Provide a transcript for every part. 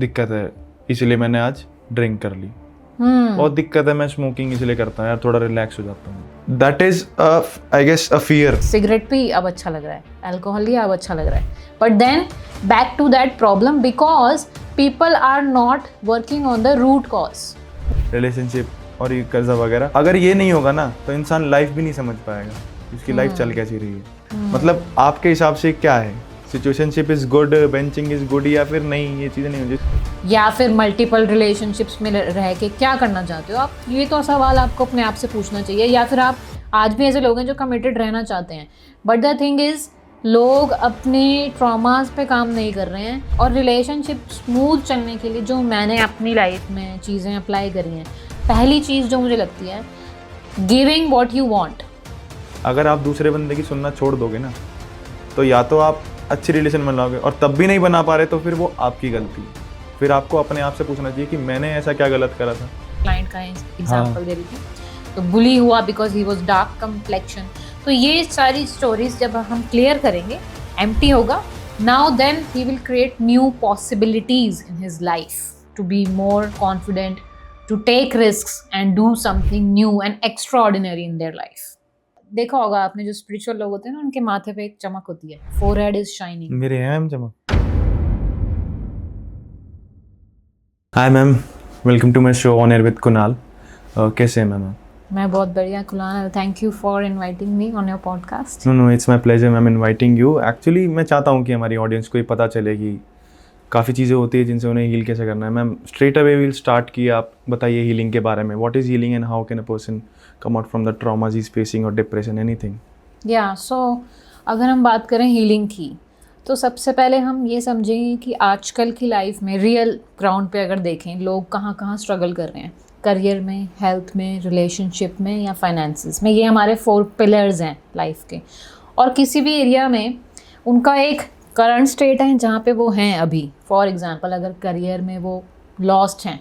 दिक्कत है इसलिए मैंने आज ड्रिंक कर ली, बहुत दिक्कत है मैं स्मोकिंग इसलिए करता हूँ यार, थोड़ा रिलैक्स हो जाता हूँ। That is I guess a fear. Cigarette भी अब अच्छा लग रहा है, अल्कोहल भी अब अच्छा लग रहा है, but then back to that problem because people are not working on the root cause. Relationship और ये कर्जा वगैरह, अगर ये नहीं होगा ना तो इंसान लाइफ भी नहीं समझ पाएगा, उसकी लाइफ चल कैसी रही है। मतलब आपके हिसाब से क्या है, situationship is good, benching is good, या फिर नहीं, ये चीज़ें नहीं होती, या फिर मल्टीपल रिलेशनशिप्स में रह के क्या करना चाहते हो आप, ये तो सवाल आपको अपने आप से पूछना चाहिए। या फिर आप आज भी ऐसे लोग हैं जो कमिटेड रहना चाहते हैं, बट द थिंग इज़ लोग अपने ट्रॉमास पे काम नहीं कर रहे हैं। और रिलेशनशिप स्मूथ चलने के लिए जो मैंने अपनी लाइफ में चीज़ें अप्लाई करी हैं, पहली चीज़ जो मुझे लगती है, गिविंग व्हाट यू वांट। अगर आप दूसरे बंदे की सुनना छोड़ दोगे ना, तो या तो आप अच्छी रिलेशन बनाओगे, और तब भी नहीं बना पा रहे तो फिर वो आपकी गलती है। फिर आपको अपने आप से पूछना चाहिए कि मैंने ऐसा क्या गलत करा था। क्लाइंट का एग्जांपल दे रही थी, तो बुली हुआ because he was dark complexion. तो ये सारी स्टोरीज जब हम क्लियर करेंगे, एम्प्टी होगा, now then he will create new possibilities in his life to be more confident, to take risks and do something new and extraordinary in their life. देखा होगा आपने, जो स्पिरिचुअल लोग होते हैं ना, उनके माथे पे एक चमक होती है, फोरहेड इज शाइनिंग। मेरे हैं ma'am Chamak. Hi ma'am, welcome to my show on air with Kunal. कैसे हैं मैम? मैं बहुत बढ़िया Kunal, thank you for inviting me on your podcast. No it's my pleasure ma'am inviting you. Actually मैं चाहता हूँ कि हमारी ऑडियंस को ये पता चले कि काफ़ी चीज़ें होती है जिनसे उन्हें हील कैसे करना है। Ma'am straight away will start की, आप बताइए हीलिंग के बारे में। What is healing and how can a person come out from the traumas he is facing और डिप्रेशन, एनीथिंग? या सो अगर हम बात करें हीलिंग की, तो सबसे पहले हम ये समझेंगे कि आजकल की लाइफ में रियल ग्राउंड पे अगर देखें, लोग कहाँ कहाँ स्ट्रगल कर रहे हैं, करियर में, हेल्थ में, रिलेशनशिप में या फाइनेंसिस में। ये हमारे 4 पिलर्स हैं लाइफ के। और किसी भी एरिया में उनका एक करंट स्टेट है जहाँ पे वो हैं अभी। फॉर एग्जांपल अगर करियर में वो लॉस्ट हैं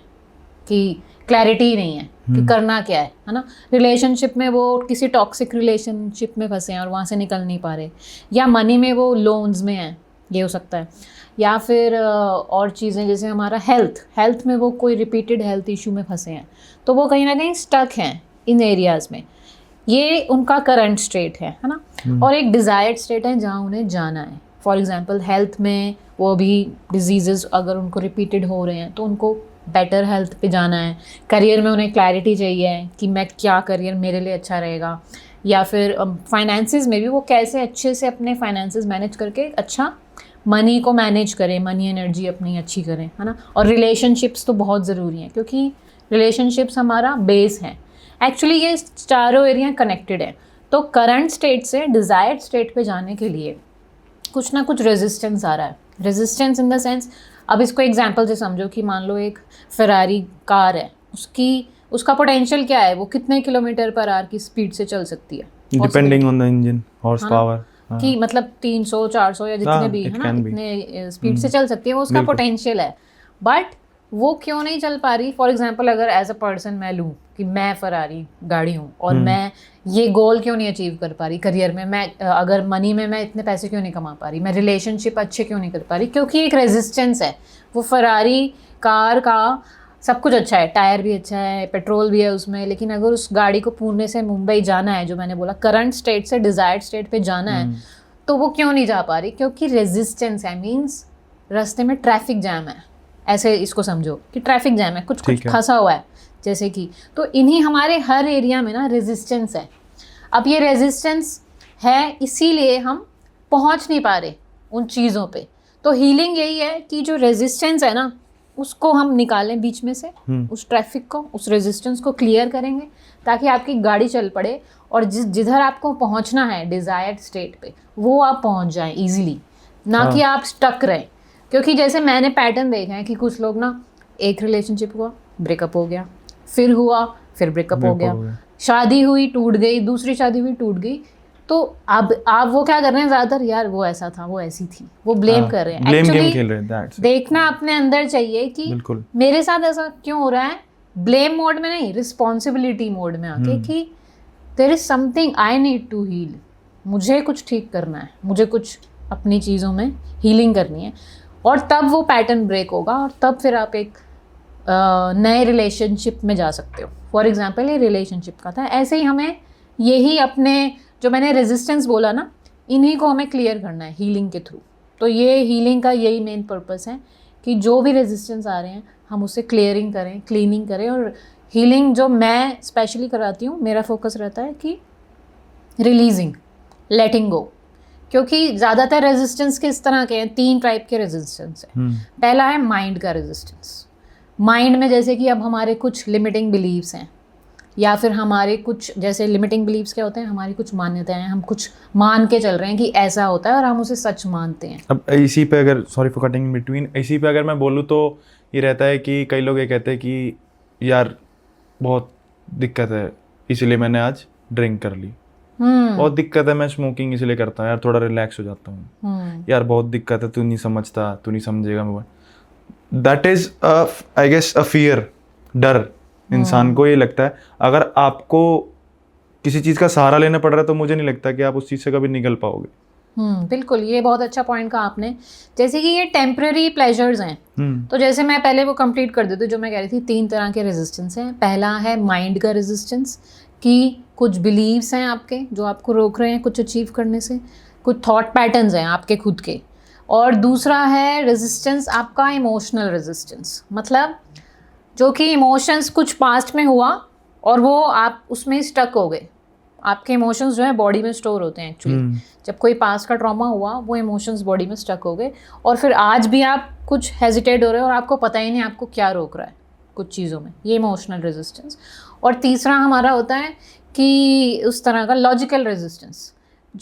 कि क्लैरिटी नहीं है कि करना क्या है ना। रिलेशनशिप में वो किसी टॉक्सिक रिलेशनशिप में फंसे हैं और वहाँ से निकल नहीं पा रहे, या मनी में वो लोन्स में हैं, ये हो सकता है। या फिर और चीज़ें जैसे हमारा हेल्थ में वो कोई रिपीटेड हेल्थ इशू में फंसे हैं, तो वो कहीं ना कहीं स्टक हैं इन एरियाज़ में। ये उनका करंट स्टेट है ना। और एक डिज़ायर्ड स्टेट है जहाँ उन्हें जाना है। फॉर एग्जांपल हेल्थ में वो भी डिजीज़ेस अगर उनको रिपीटेड हो रहे हैं तो उनको बेटर हेल्थ पे जाना है। करियर में उन्हें क्लैरिटी चाहिए कि मैं क्या करियर मेरे लिए अच्छा रहेगा। या फिर फाइनेंसिस में भी वो कैसे अच्छे से अपने फाइनेंसिस मैनेज करके अच्छा मनी को मैनेज करें, मनी एनर्जी अपनी अच्छी करें, है ना। और रिलेशनशिप्स तो बहुत ज़रूरी हैं, क्योंकि रिलेशनशिप्स हमारा बेस है। एक्चुअली ये चारों एरिया कनेक्टेड है। तो करंट स्टेट से डिज़ायर्ड स्टेट पे जाने के लिए कुछ ना कुछ रेजिस्टेंस आ रहा है। रेजिस्टेंस इन द सेंस, अब इसको एग्जांपल से समझो कि मान लो एक फेरारी कार है, उसका पोटेंशियल क्या है, वो कितने किलोमीटर पर आवर की स्पीड से चल सकती है, depending on the engine horse power, कि मतलब 300 400 या जितने भी है ना, इतने स्पीड से चल सकती है, वो उसका पोटेंशियल है। बट वो क्यों नहीं चल पा रही? फॉर एग्जांपल अगर एज अ पर्सन मैं लूँ कि मैं फरारी गाड़ी हूँ और मैं ये गोल क्यों नहीं अचीव कर पा रही करियर में, मैं अगर मनी में मैं इतने पैसे क्यों नहीं कमा पा रही, मैं रिलेशनशिप अच्छे क्यों नहीं कर पा रही? क्योंकि एक रेजिस्टेंस है। वो फरारी कार का सब कुछ अच्छा है, टायर भी अच्छा है, पेट्रोल भी है उसमें, लेकिन अगर उस गाड़ी को पुणे से मुंबई जाना है, जो मैंने बोला करंट स्टेट से डिज़ायर्ड स्टेट पे जाना है, तो वो क्यों नहीं जा पा रही? क्योंकि रेजिस्टेंस है। मीन्स रास्ते में ट्रैफिक जैम है, ऐसे इसको समझो कि ट्रैफिक जैम है, कुछ फंसा हुआ है जैसे कि। तो इन्हीं हमारे हर एरिया में ना रेजिस्टेंस है। अब ये रेजिस्टेंस है इसीलिए हम पहुंच नहीं पा रहे उन चीज़ों पे। तो हीलिंग यही है कि जो रेजिस्टेंस है ना, उसको हम निकालें बीच में से, उस ट्रैफिक को, उस रेजिस्टेंस को क्लियर करेंगे ताकि आपकी गाड़ी चल पड़े और जिधर आपको पहुंचना है डिज़ायर्ड स्टेट पे, वो आप पहुंच जाएं इजीली, ना कि आप स्टक रहें। क्योंकि जैसे मैंने पैटर्न देखा है कि कुछ लोग ना, एक रिलेशनशिप हुआ, ब्रेकअप हो गया, फिर हुआ, फिर ब्रेकअप हो गया, शादी हुई, टूट गई, दूसरी शादी हुई, टूट गई। तो अब आप वो क्या कर रहे हैं ज़्यादातर, यार वो ऐसा था, वो ऐसी थी, वो ब्लेम कर रहे हैं। एक्चुअली देखना अपने अंदर चाहिए कि मेरे साथ ऐसा क्यों हो रहा है। ब्लेम मोड में नहीं, रिस्पॉन्सिबिलिटी मोड में आके कि there is something I need to heal, मुझे कुछ ठीक करना है, मुझे कुछ अपनी चीज़ों में हीलिंग करनी है। और तब वो पैटर्न ब्रेक होगा और तब फिर आप एक नए रिलेशनशिप में जा सकते हो। फॉर एग्जाम्पल ये रिलेशनशिप का था, ऐसे ही हमें यही अपने जो मैंने रेजिस्टेंस बोला ना, इन्हीं को हमें क्लियर करना है हीलिंग के थ्रू। तो ये हीलिंग का यही मेन पर्पस है कि जो भी रेजिस्टेंस आ रहे हैं हम उससे क्लियरिंग करें, क्लीनिंग करें। और हीलिंग जो मैं स्पेशली कराती हूँ, मेरा फोकस रहता है कि रिलीजिंग, लेटिंग गो। क्योंकि ज़्यादातर रेजिस्टेंस किस तरह के हैं, 3 टाइप के रेजिस्टेंस हैं। पहला है माइंड का रेजिस्टेंस। माइंड में जैसे कि अब हमारे कुछ लिमिटिंग बिलीव्स हैं, या फिर हमारे कुछ, जैसे लिमिटिंग बिलीव्स क्या होते हैं, हमारी कुछ मान्यताएं हैं, हम कुछ मान के चल रहे हैं कि ऐसा होता है और हम उसे सच मानते हैं। अब इसी पे अगर, sorry for cutting in between, इसी पे अगर मैं बोलूँ तो ये रहता है कि कई लोग ये कहते हैं कि यार बहुत दिक्कत है इसलिए मैंने आज ड्रिंक कर ली, बहुत दिक्कत है मैं स्मोकिंग इसलिए करता हूँ यार थोड़ा रिलैक्स हो जाता हूँ, यार बहुत दिक्कत है तू नहीं समझता, तू नहीं समझेगा। That is I guess a fear, डर। इंसान को ये लगता है अगर आपको किसी चीज़ का सहारा लेना पड़ रहा है तो मुझे नहीं लगता कि आप उस चीज़ से कभी निकल पाओगे। बिल्कुल, ये बहुत अच्छा पॉइंट कहा आपने। जैसे कि ये टेम्पररी प्लेजर्स हैं, तो जैसे मैं पहले वो कंप्लीट कर देती हूँ जो मैं कह रही थी। 3 तरह के रेजिस्टेंस हैं। पहला है माइंड का रेजिस्टेंस, कि कुछ बिलीव्स हैं आपके जो आपको रोक रहे हैं कुछ अचीव करने से, कुछ थॉट पैटर्न्स हैं आपके खुद के। और दूसरा है रेजिस्टेंस आपका इमोशनल रेजिस्टेंस, मतलब जो कि इमोशंस कुछ पास्ट में हुआ और वो आप उसमें स्टक हो गए। आपके इमोशंस जो है बॉडी में स्टोर होते हैं एक्चुअली। जब कोई पास्ट का ट्रॉमा हुआ वो इमोशंस बॉडी में स्टक हो गए और फिर आज भी आप कुछ हेजिटेट हो रहे हो और आपको पता ही नहीं आपको क्या रोक रहा है कुछ चीज़ों में, ये इमोशनल रेजिस्टेंस। और तीसरा हमारा होता है कि उस तरह का लॉजिकल रेजिस्टेंस।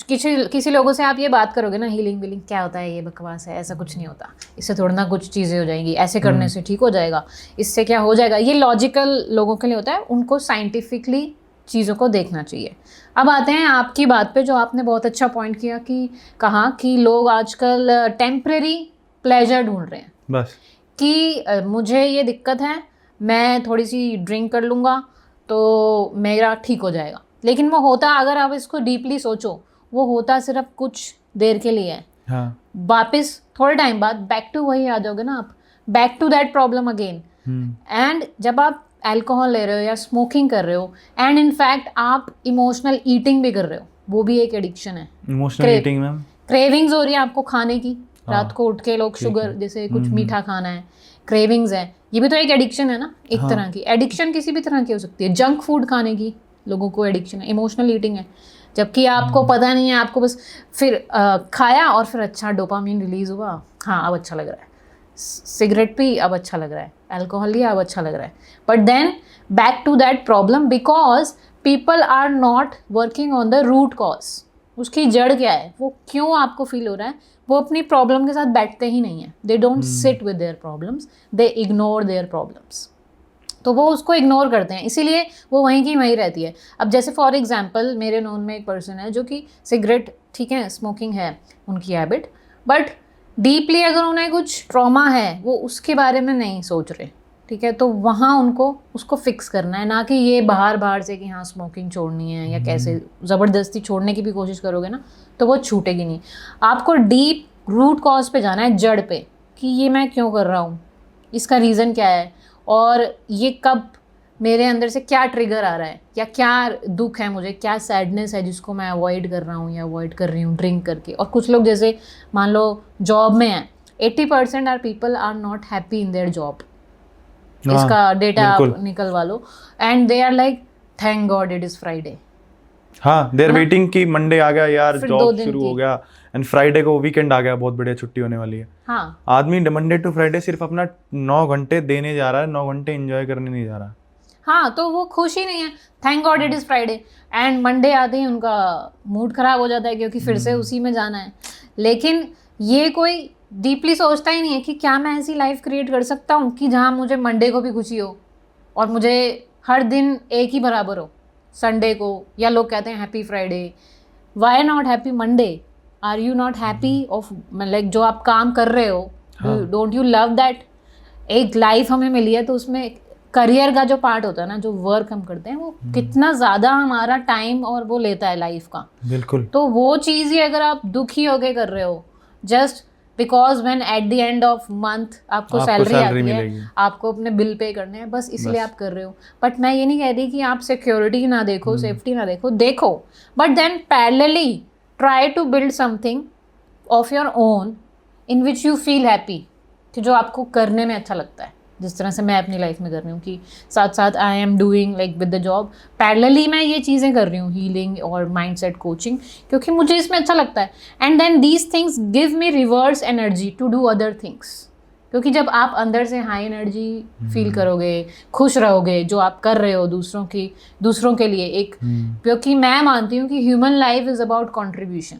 किसी लोगों से आप ये बात करोगे ना, हीलिंग वीलिंग क्या होता है, ये बकवास है, ऐसा कुछ नहीं होता, इससे थोड़ा ना कुछ चीज़ें हो जाएंगी, ऐसे करने से ठीक हो जाएगा, इससे क्या हो जाएगा, ये लॉजिकल लोगों के लिए होता है। उनको साइंटिफिकली चीज़ों को देखना चाहिए। अब आते हैं आपकी बात पे, जो आपने बहुत अच्छा पॉइंट किया कि कहा कि लोग आजकल टेम्परेरी प्लेजर ढूंढ रहे हैं, बस कि मुझे ये दिक्कत है, मैं थोड़ी सी ड्रिंक कर लूँगा तो मेरा ठीक हो जाएगा। लेकिन वो होता, अगर आप इसको डीपली सोचो, वो होता सिर्फ कुछ देर के लिए है। हाँ। वापस थोड़े टाइम बाद बैक टू वही आ जाओगे ना आप, back to that problem again. And जब आप अल्कोहल ले रहे हो या स्मोकिंग कर रहे हो, एंड इनफैक्ट आप इमोशनल ईटिंग भी कर रहे हो, वो भी एक एडिक्शन है। इमोशनल ईटिंग में क्रेविंग्स हो रही है आपको खाने की। रात को उठ के लोग शुगर जैसे कुछ मीठा खाना है, क्रेविंग्स है, ये भी तो एक एडिक्शन है ना, एक तरह की एडिक्शन किसी भी तरह की हो सकती है। जंक फूड खाने की लोगों को एडिक्शन है, इमोशनल ईटिंग है, जबकि आपको पता नहीं है, आपको बस फिर खाया और फिर अच्छा डोपामिन रिलीज हुआ, हाँ अब अच्छा लग रहा है, सिगरेट पी अब अच्छा लग रहा है, अल्कोहल लिया अब अच्छा लग रहा है, but then back to that problem because people are not working on the root cause. उसकी जड़ क्या है, वो क्यों आपको फील हो रहा है, वो अपनी प्रॉब्लम के साथ बैठते ही नहीं है। They don't sit with their problems, they ignore their problems. तो वो उसको इग्नोर करते हैं, इसीलिए वो वहीं की वहीं रहती है। अब जैसे फॉर एग्जांपल मेरे नोन में एक पर्सन है जो कि सिगरेट, ठीक है, स्मोकिंग है उनकी हैबिट, बट डीपली अगर उन्हें कुछ ट्रॉमा है वो उसके बारे में नहीं सोच रहे, ठीक है, तो वहाँ उनको उसको फिक्स करना है, ना कि ये बाहर से कि हाँ स्मोकिंग छोड़नी है या कैसे ज़बरदस्ती छोड़ने की भी कोशिश करोगे ना तो वो छूटेगी नहीं। आपको डीप रूट कॉज पे जाना है, जड़ पे, कि ये मैं क्यों कर रहा हूँ, इसका रीज़न क्या है, और ये कब मेरे अंदर से क्या ट्रिगर आ रहा है, या क्या दुख है मुझे, क्या सैडनेस है जिसको मैं अवॉइड कर रहा हूँ या अवॉइड कर रही हूँ ड्रिंक करके। और कुछ लोग जैसे मान लो जॉब में हैं, 80% are people are not happy in their job, इसका डेटा आप निकलवा लो, and they are like thank God it is Friday. हाँ, दे आर वेटिंग कि मंडे आ गया यार, जॉब शुरू हो गया, एंड फ्राइडे को वीकेंड आ गया, बहुत बढ़िया छुट्टी होने वाली है। हाँ, आदमी मंडे टू फ्राइडे सिर्फ अपना 9 घंटे देने जा रहा है, 9 घंटे एंजॉय करने नहीं जा रहा। हाँ, तो वो खुश ही नहीं है, thank God it is Friday, and Monday आते ही उनका मूड खराब हो जाता है क्योंकि फिर से उसी में जाना है। लेकिन ये कोई डीपली सोचता ही नहीं है कि क्या मैं ऐसी लाइफ क्रिएट कर सकता हूँ कि जहाँ मुझे मंडे को भी खुशी हो और मुझे हर दिन एक ही बराबर हो, संडे को, या लोग कहते हैं happy Friday, why not happy Monday? Are you not happy of like जो आप काम कर रहे हो, डोंट यू लव दैट? एक लाइफ हमें मिली है तो उसमें करियर का जो पार्ट होता है ना, जो वर्क हम करते हैं, वो कितना ज़्यादा हमारा टाइम और वो लेता है लाइफ का। बिल्कुल। तो वो चीज़ ही अगर आप दुखी होके कर रहे हो, just because when at the end of month आपको आपको सैलरी salary आती मिलेगी। है, आपको अपने बिल पे करने हैं, बस इसलिए बस। आप कर रहे हो। बट मैं ये नहीं कह रही कि आप सिक्योरिटी ना देखो, सेफ्टी ना देखो, देखो, but then parallelly try to build something of your own in which you feel happy, कि जो आपको करने में अच्छा लगता है। जिस तरह से मैं अपनी लाइफ में कर रही हूँ कि साथ साथ I am doing like with the job, parallelly मैं ये चीज़ें कर रही हूँ, हीलिंग और माइंडसेट कोचिंग, क्योंकि मुझे इसमें अच्छा लगता है। And then these things give me reverse energy to do other things, क्योंकि जब आप अंदर से हाई एनर्जी फील करोगे, खुश रहोगे जो आप कर रहे हो दूसरों के लिए एक, क्योंकि मैं मानती हूँ कि human life is about contribution,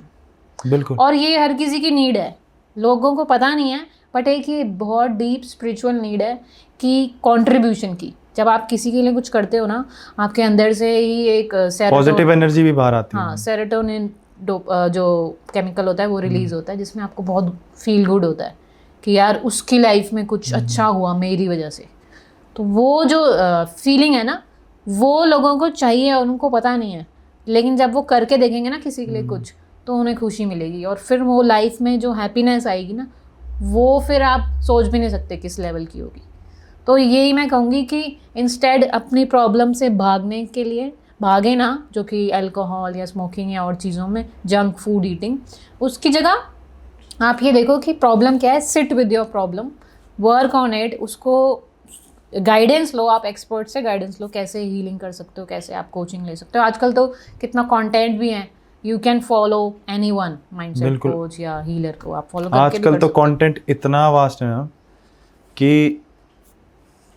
बिल्कुल। और ये हर किसी की नीड है, लोगों को पता नहीं है, बट एक ये बहुत डीप स्पिरिचुअल नीड है कि कंट्रीब्यूशन की। जब आप किसी के लिए कुछ करते हो ना, आपके अंदर से ही एक पॉजिटिव एनर्जी भी बाहर आती है। हाँ, सेरोटोनिन जो केमिकल होता है वो रिलीज होता है, जिसमें आपको बहुत फील गुड होता है कि यार उसकी लाइफ में कुछ अच्छा हुआ मेरी वजह से। तो वो जो फीलिंग है ना, वो लोगों को चाहिए और उनको पता नहीं है, लेकिन जब वो करके देखेंगे ना किसी के लिए कुछ, तो उन्हें खुशी मिलेगी, और फिर वो लाइफ में जो हैप्पीनेस आएगी ना, वो फिर आप सोच भी नहीं सकते किस लेवल की होगी। तो यही मैं कहूँगी कि इंस्टेड अपनी प्रॉब्लम से भागने के लिए भागे ना, जो कि अल्कोहल या स्मोकिंग या और चीज़ों में, जंक फूड ईटिंग, उसकी जगह आप ये देखो कि प्रॉब्लम क्या है, sit with your problem, work on it, उसको गाइडेंस लो, आप एक्सपर्ट से गाइडेंस लो, कैसे हीलिंग कर सकते हो, कैसे आप कोचिंग ले सकते हो। आजकल तो कितना कंटेंट भी है, you can follow anyone, mindset coach या हीलर को आप फॉलो करके आजकल तो कंटेंट इतना वास्ट है ना कि,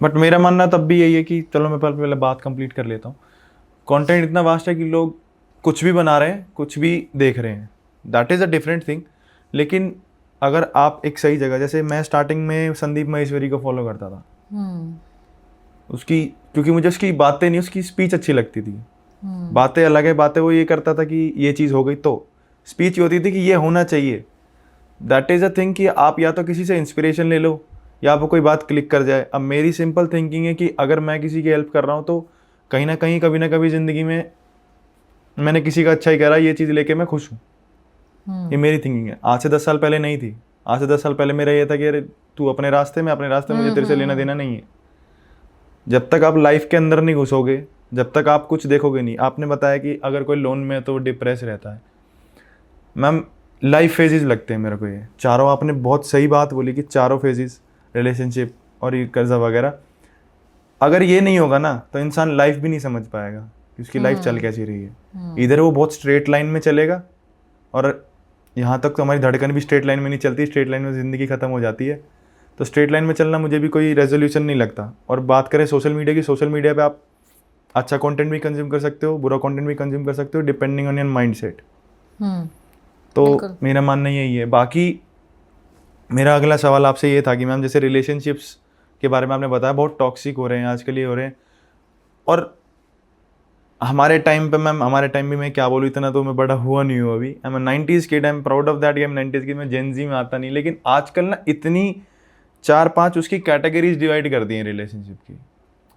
बट मेरा मानना तब भी यही है कि चलो मैं पहले बात कंप्लीट कर लेता हूँ। कंटेंट इतना वास्ट है कि लोग कुछ भी बना रहे हैं, कुछ भी देख रहे हैं, that is a different thing. लेकिन अगर आप एक सही जगह, जैसे मैं स्टार्टिंग में संदीप महेश्वरी को फॉलो करता था, उसकी, क्योंकि मुझे उसकी बातें नहीं, उसकी स्पीच अच्छी लगती थी। बातें अलग है, बातें वो ये करता था कि ये चीज़ हो गई, तो स्पीच ये होती थी कि ये होना चाहिए। दैट इज़ अ थिंग कि आप या तो किसी से इंस्पिरेशन ले लो या आपको कोई बात क्लिक कर जाए। अब मेरी सिंपल थिंकिंग है कि अगर मैं किसी की हेल्प कर रहा हूँ तो कहीं ना कहीं कभी ना कभी ज़िंदगी में मैंने किसी का अच्छा ही करा, ये चीज़ लेके मैं खुश हूँ। ये मेरी थिंकिंग है। आज से 10 साल पहले नहीं थी। आज से 10 साल पहले मेरा ये था कि अरे तू अपने रास्ते में, अपने रास्ते, मुझे तेरे से लेना देना नहीं है। जब तक आप लाइफ के अंदर नहीं घुसोगे, जब तक आप कुछ देखोगे नहीं। आपने बताया कि अगर कोई लोन में है तो वो डिप्रेस रहता है। मैम, लाइफ फेजेस लगते हैं मेरे को ये चारों। आपने बहुत सही बात बोली कि चारों फेजेस, रिलेशनशिप और ये कर्जा वगैरह, अगर ये नहीं होगा ना तो इंसान लाइफ भी नहीं समझ पाएगा कि उसकी लाइफ चल कैसी रही है। इधर वो बहुत स्ट्रेट लाइन में चलेगा, और यहाँ तक तो हमारी धड़कन भी स्ट्रेट लाइन में नहीं चलती, स्ट्रेट लाइन में ज़िंदगी ख़त्म हो जाती है। तो स्ट्रेट लाइन में चलना मुझे भी कोई रेजोल्यूशन नहीं लगता। और बात करें सोशल मीडिया की, सोशल मीडिया पे आप अच्छा कंटेंट भी कंज्यूम कर सकते हो, बुरा कंटेंट भी कंज्यूम कर सकते हो, डिपेंडिंग ऑन योर माइंडसेट। तो मेरा मानना यही है। बाकी मेरा अगला सवाल आपसे ये था कि मैम, जैसे रिलेशनशिप्स के बारे में आपने बताया बहुत टॉक्सिक हो रहे हैं आजकल, ये हो रहे हैं। और हमारे टाइम पे मैम, हमारे टाइम भी, मैं क्या बोलूँ, इतना तो मैं बड़ा हुआ नहीं हूँ अभी। I am 90s kid, I am proud of that. I M 90s kid, मैं जेन जी में आता नहीं। लेकिन आजकल ना इतनी 4-5 उसकी कैटेगरीज डिवाइड कर दी हैं रिलेशनशिप की।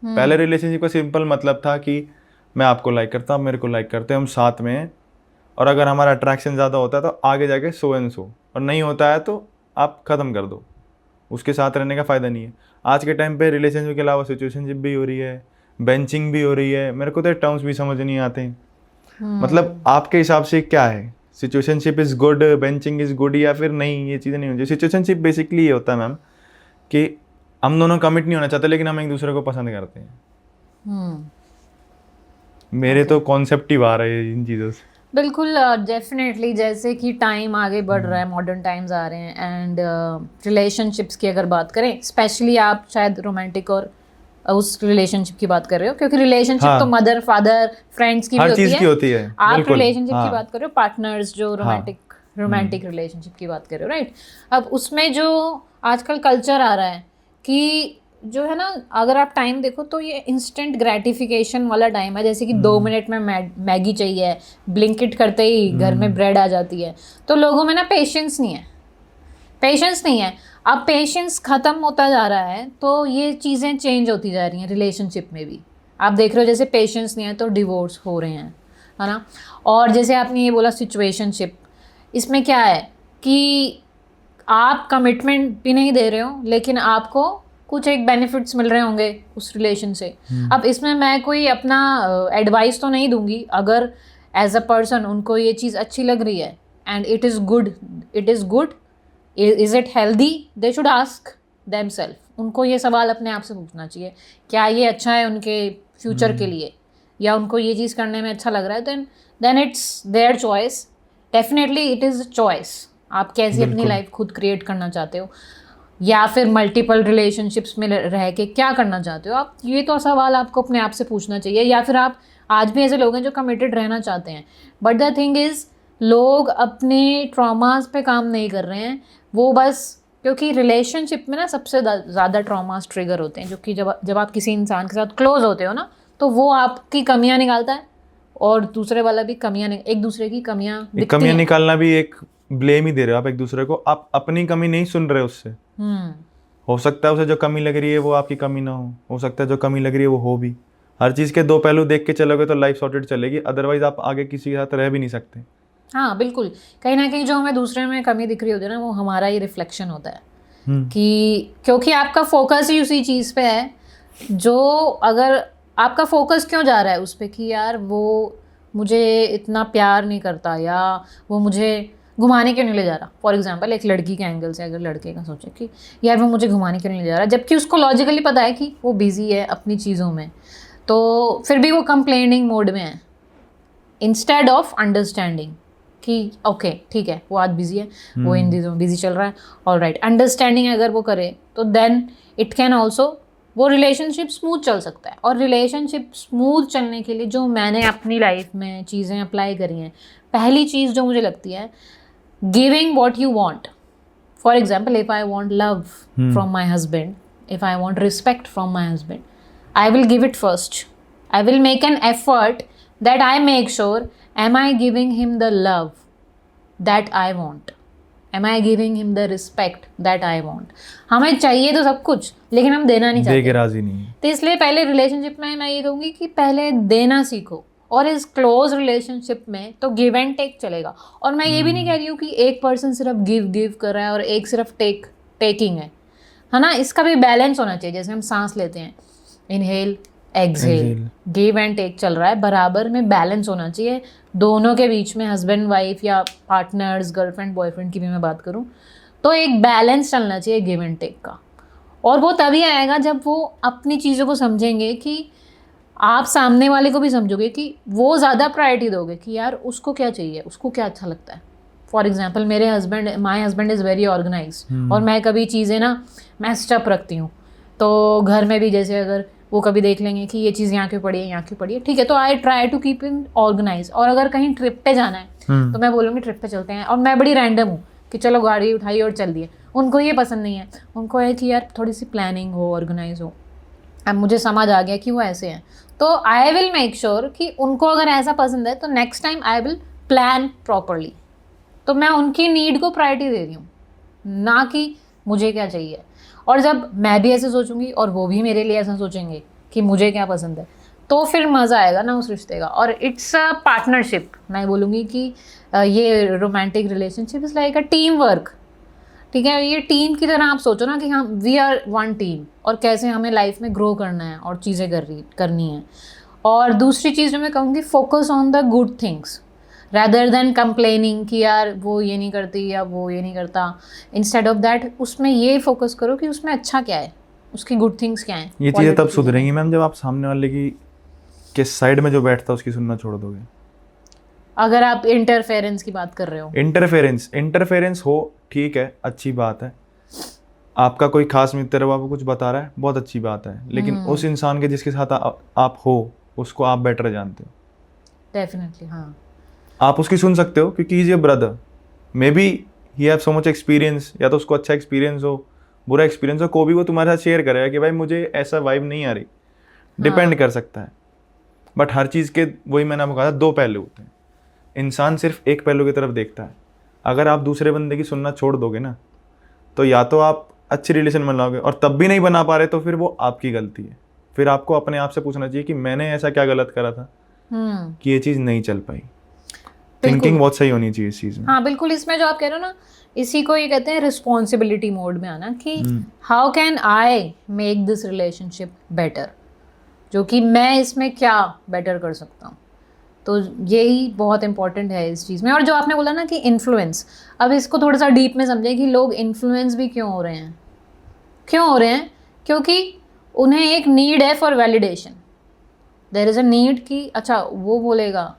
पहले रिलेशनशिप का सिंपल मतलब था कि मैं आपको लाइक करता हूँ, मेरे को लाइक करते हैं, हम साथ में हैं, और अगर हमारा अट्रैक्शन ज़्यादा होता है तो आगे जाके सो एंड सो, और नहीं होता है तो आप ख़त्म कर दो, उसके साथ रहने का फ़ायदा नहीं है। आज के टाइम पे रिलेशनशिप के अलावा सिचुएशनशिप भी हो रही है, बेंचिंग भी हो रही है। मेरे को तो टर्म्स भी समझ नहीं आते हैं। मतलब आपके हिसाब से क्या है, situationship is good, benching is good, या फिर नहीं, ये चीज़ें नहीं होनी चाहिए? सिचुएशनशिप बेसिकली ये होता है मैम कि हम दोनों कमिट नहीं होना चाहते, लेकिन हम एक दूसरे को पसंद करते हैं। मेरे तो कॉन्सेप्ट ही बाहर है इन चीज़ों से। बिल्कुल, डेफिनेटली। जैसे कि टाइम आगे बढ़ रहा है, मॉडर्न टाइम्स आ रहे हैं, एंड रिलेशनशिप्स की अगर बात करें, स्पेशली आप शायद रोमांटिक और उस रिलेशनशिप की बात कर रहे हो, क्योंकि रिलेशनशिप तो मदर, फादर, फ्रेंड्स की भी होती है। आप रिलेशनशिप की बात कर रहे हो, पार्टनर्स, जो रोमांटिक रिलेशनशिप की बात कर रहे हो, राइट। अब उसमें जो आजकल कल्चर आ रहा है कि जो है ना, अगर आप टाइम देखो तो ये इंस्टेंट ग्रेटिफिकेशन वाला टाइम है। जैसे कि 2 मिनट में मैगी चाहिए, ब्लिंकिट करते ही घर में ब्रेड आ जाती है। तो लोगों में ना पेशेंस नहीं है। अब पेशेंस ख़त्म होता जा रहा है, तो ये चीज़ें चेंज होती जा रही हैं रिलेशनशिप में भी। आप देख रहे हो, जैसे पेशेंस नहीं है तो डिवोर्स हो रहे हैं, है ना। और जैसे आपने ये बोला सिचुएशनशिप, इसमें क्या है कि आप कमिटमेंट भी नहीं दे रहे हो लेकिन आपको कुछ एक बेनिफिट्स मिल रहे होंगे उस रिलेशन से। अब इसमें मैं कोई अपना एडवाइस तो नहीं दूंगी, अगर एज अ पर्सन उनको ये चीज़ अच्छी लग रही है and it is good, is it healthy, they should ask themselves. उनको ये सवाल अपने आप से पूछना चाहिए, क्या ये अच्छा है उनके फ्यूचर के लिए, या उनको ये चीज़ करने में अच्छा लग रहा है, then it's their choice. Definitely it is choice, आप कैसी अपनी लाइफ खुद क्रिएट करना चाहते हो, या फिर मल्टीपल रिलेशनशिप्स में रह के क्या करना चाहते हो आप। ये तो सवाल आपको अपने आप से पूछना चाहिए। या फिर आप आज भी ऐसे लोग हैं जो कमिटेड रहना चाहते हैं, बट द थिंग इज़ लोग अपने ट्रॉमास पे काम नहीं कर रहे हैं, वो बस क्योंकि रिलेशनशिप में ना सबसे ज़्यादा ट्रॉमास ट्रिगर होते हैं, जो कि जब आप किसी इंसान के साथ क्लोज होते हो ना, तो वो आपकी कमियां निकालता है और दूसरे वाला भी एक दूसरे की कमियां निकालना भी एक ब्लेम ही दे रहे हो आप एक दूसरे को, आप अपनी कमी नहीं सुन रहे उससे। हो सकता है उसे जो कमी लग रही है वो आपकी कमी ना हो सकता है जो कमी लग रही है वो हो भी। हर चीज़ के दो पहलू देख के चलोगे तो लाइफ सॉर्टेड चलेगी, अदरवाइज आप आगे किसी के साथ रह भी नहीं सकते। हाँ बिल्कुल, कहीं ना कहीं जो हमें दूसरे में कमी दिख रही होती है ना, वो हमारा ही रिफ्लेक्शन होता है कि क्योंकि आपका फोकस ही उसी चीज़ पे है, जो अगर आपका फोकस क्यों जा रहा है उस पर कि यार वो मुझे इतना प्यार नहीं करता, या वो मुझे घुमाने क्यों नहीं ले जा रहा। फॉर एग्जांपल एक लड़की के एंगल से अगर लड़के का सोचे कि यार वो मुझे घुमाने क्यों नहीं ले जा रहा, जबकि उसको लॉजिकली पता है कि वो बिजी है अपनी चीज़ों में, तो फिर भी वो कंप्लेनिंग मोड में है इंस्टेड ऑफ अंडरस्टैंडिंग कि ओके ठीक है वो आज बिजी है, वो इन चीज़ों में बिजी चल रहा है, ऑलराइट। अंडरस्टैंडिंग अगर वो करे तो देन इट कैन ऑल्सो, वो रिलेशनशिप स्मूथ चल सकता है। और रिलेशनशिप स्मूथ चलने के लिए जो मैंने अपनी लाइफ में चीज़ें अप्लाई करी हैं, पहली चीज़ जो मुझे लगती है, giving what you want. For example if I want love from my husband, if I want respect from my husband, I will give it first. I will make an effort that I make sure, am I giving him the love that I want? Am I giving him the respect that I want? हमें चाहिए तो सब कुछ, लेकिन हम देना नहीं चाहते, दे के राजी नहीं है। तो इसलिए पहले रिलेशनशिप में मैं ये कहूँगी कि पहले देना सीखो। और इस क्लोज रिलेशनशिप में तो गिव एंड टेक चलेगा। और मैं ये भी नहीं कह रही हूँ कि एक पर्सन सिर्फ गिव कर रहा है और एक सिर्फ टेकिंग है ना। इसका भी बैलेंस होना चाहिए। जैसे हम सांस लेते हैं, inhale exhale, give and take चल रहा है, बराबर में बैलेंस होना चाहिए दोनों के बीच में। हस्बैंड वाइफ या पार्टनर्स, गर्लफ्रेंड बॉयफ्रेंड की भी मैं बात करूं तो एक बैलेंस चलना चाहिए गिव एंड टेक का। और वो तभी आएगा जब वो अपनी चीज़ों को समझेंगे, कि आप सामने वाले को भी समझोगे, कि वो ज़्यादा प्रायोरिटी दोगे कि यार उसको क्या चाहिए, उसको क्या अच्छा लगता है। For example my husband is very organize, और मैं कभी चीज़ें ना मैस्ड अप रखती हूँ, तो घर में भी जैसे अगर वो कभी देख लेंगे कि ये चीज़ यहाँ क्यों पड़ी है, यहाँ क्यों पड़ी है, ठीक है, तो I try to keep in organize. और अगर कहीं ट्रिप पे जाना है तो मैं बोलूँगी ट्रिप पे चलते हैं, और मैं बड़ी रैंडम हूँ कि चलो गाड़ी उठाई और चल दिए। उनको ये पसंद नहीं है, उनको है कि यार थोड़ी सी प्लानिंग हो, ऑर्गेनाइज हो। अब मुझे समझ आ गया कि वो ऐसे हैं, तो आई विल मेक श्योर कि उनको अगर ऐसा पसंद है तो next time I will plan properly. तो मैं उनकी नीड को प्रायोरिटी दे रही हूँ, ना कि मुझे क्या चाहिए। और जब मैं भी ऐसे सोचूंगी और वो भी मेरे लिए ऐसा सोचेंगे कि मुझे क्या पसंद है, तो फिर मज़ा आएगा ना उस रिश्ते का। और इट्स अ पार्टनरशिप। मैं बोलूँगी कि ये romantic relationship is like a team work. ठीक है, ये टीम की तरह आप सोचो ना कि हम वी आर वन टीम, और कैसे हमें लाइफ में ग्रो करना है और चीज़ें करनी है। और दूसरी चीज़ जो मैं कहूँगी, focus on the good things rather than complaining कि यार वो ये नहीं करती या वो ये नहीं करता। इंस्टेड ऑफ दैट उसमें ये फोकस करो कि उसमें अच्छा क्या है, उसकी गुड थिंग्स क्या हैं। ये चीज़ें तब सुधरेंगी मैम जब आप सामने वाले के साइड में जो बैठता है उसकी सुनना छोड़ दोगे। अगर आप इंटरफेरेंस की बात कर रहे हो, इंटरफेरेंस हो, ठीक है, अच्छी बात है। आपका कोई खास मित्र है, वो आपको कुछ बता रहा है, बहुत अच्छी बात है, लेकिन उस इंसान के जिसके साथ आप हो उसको आप बेटर जानते हो। डेफिनेटली हाँ, आप उसकी सुन सकते हो क्योंकि is your brother. May be he have so much experience, या तो उसको अच्छा एक्सपीरियंस हो, बुरा एक्सपीरियंस हो, को भी वो तुम्हारे साथ शेयर करेगा कि भाई मुझे ऐसा वाइब नहीं आ रही। डिपेंड कर सकता है। बट हर चीज़ के, वही मैंने आपको कहा था, दो पहलू होते हैं। इंसान सिर्फ एक पहलू की तरफ देखता है। अगर आप दूसरे बंदे की सुनना छोड़ दोगे ना, तो या तो आप अच्छी रिलेशन बनाओगे, और तब भी नहीं बना पा रहे तो फिर वो आपकी गलती है। फिर आपको अपने आप से पूछना चाहिए कि मैंने ऐसा क्या गलत करा था कि ये चीज़ नहीं चल पाई। थिंकिंग बहुत सही होनी चाहिए इस चीज़ में। हाँ बिल्कुल, इसमें जो आप कह रहे हो ना, इसी को ये कहते हैं रिस्पॉन्सिबिलिटी मोड में आना, कि how can I make this relationship better, जो कि मैं इसमें क्या बेटर कर सकता हूँ। तो यही बहुत इंपॉर्टेंट है इस चीज़ में। और जो आपने बोला ना कि इन्फ्लुएंस, अब इसको थोड़ा सा डीप में समझें कि लोग इन्फ्लुएंस भी क्यों हो रहे हैं। क्यों हो रहे हैं? क्योंकि उन्हें एक नीड है for validation. There is a need कि अच्छा वो बोलेगा।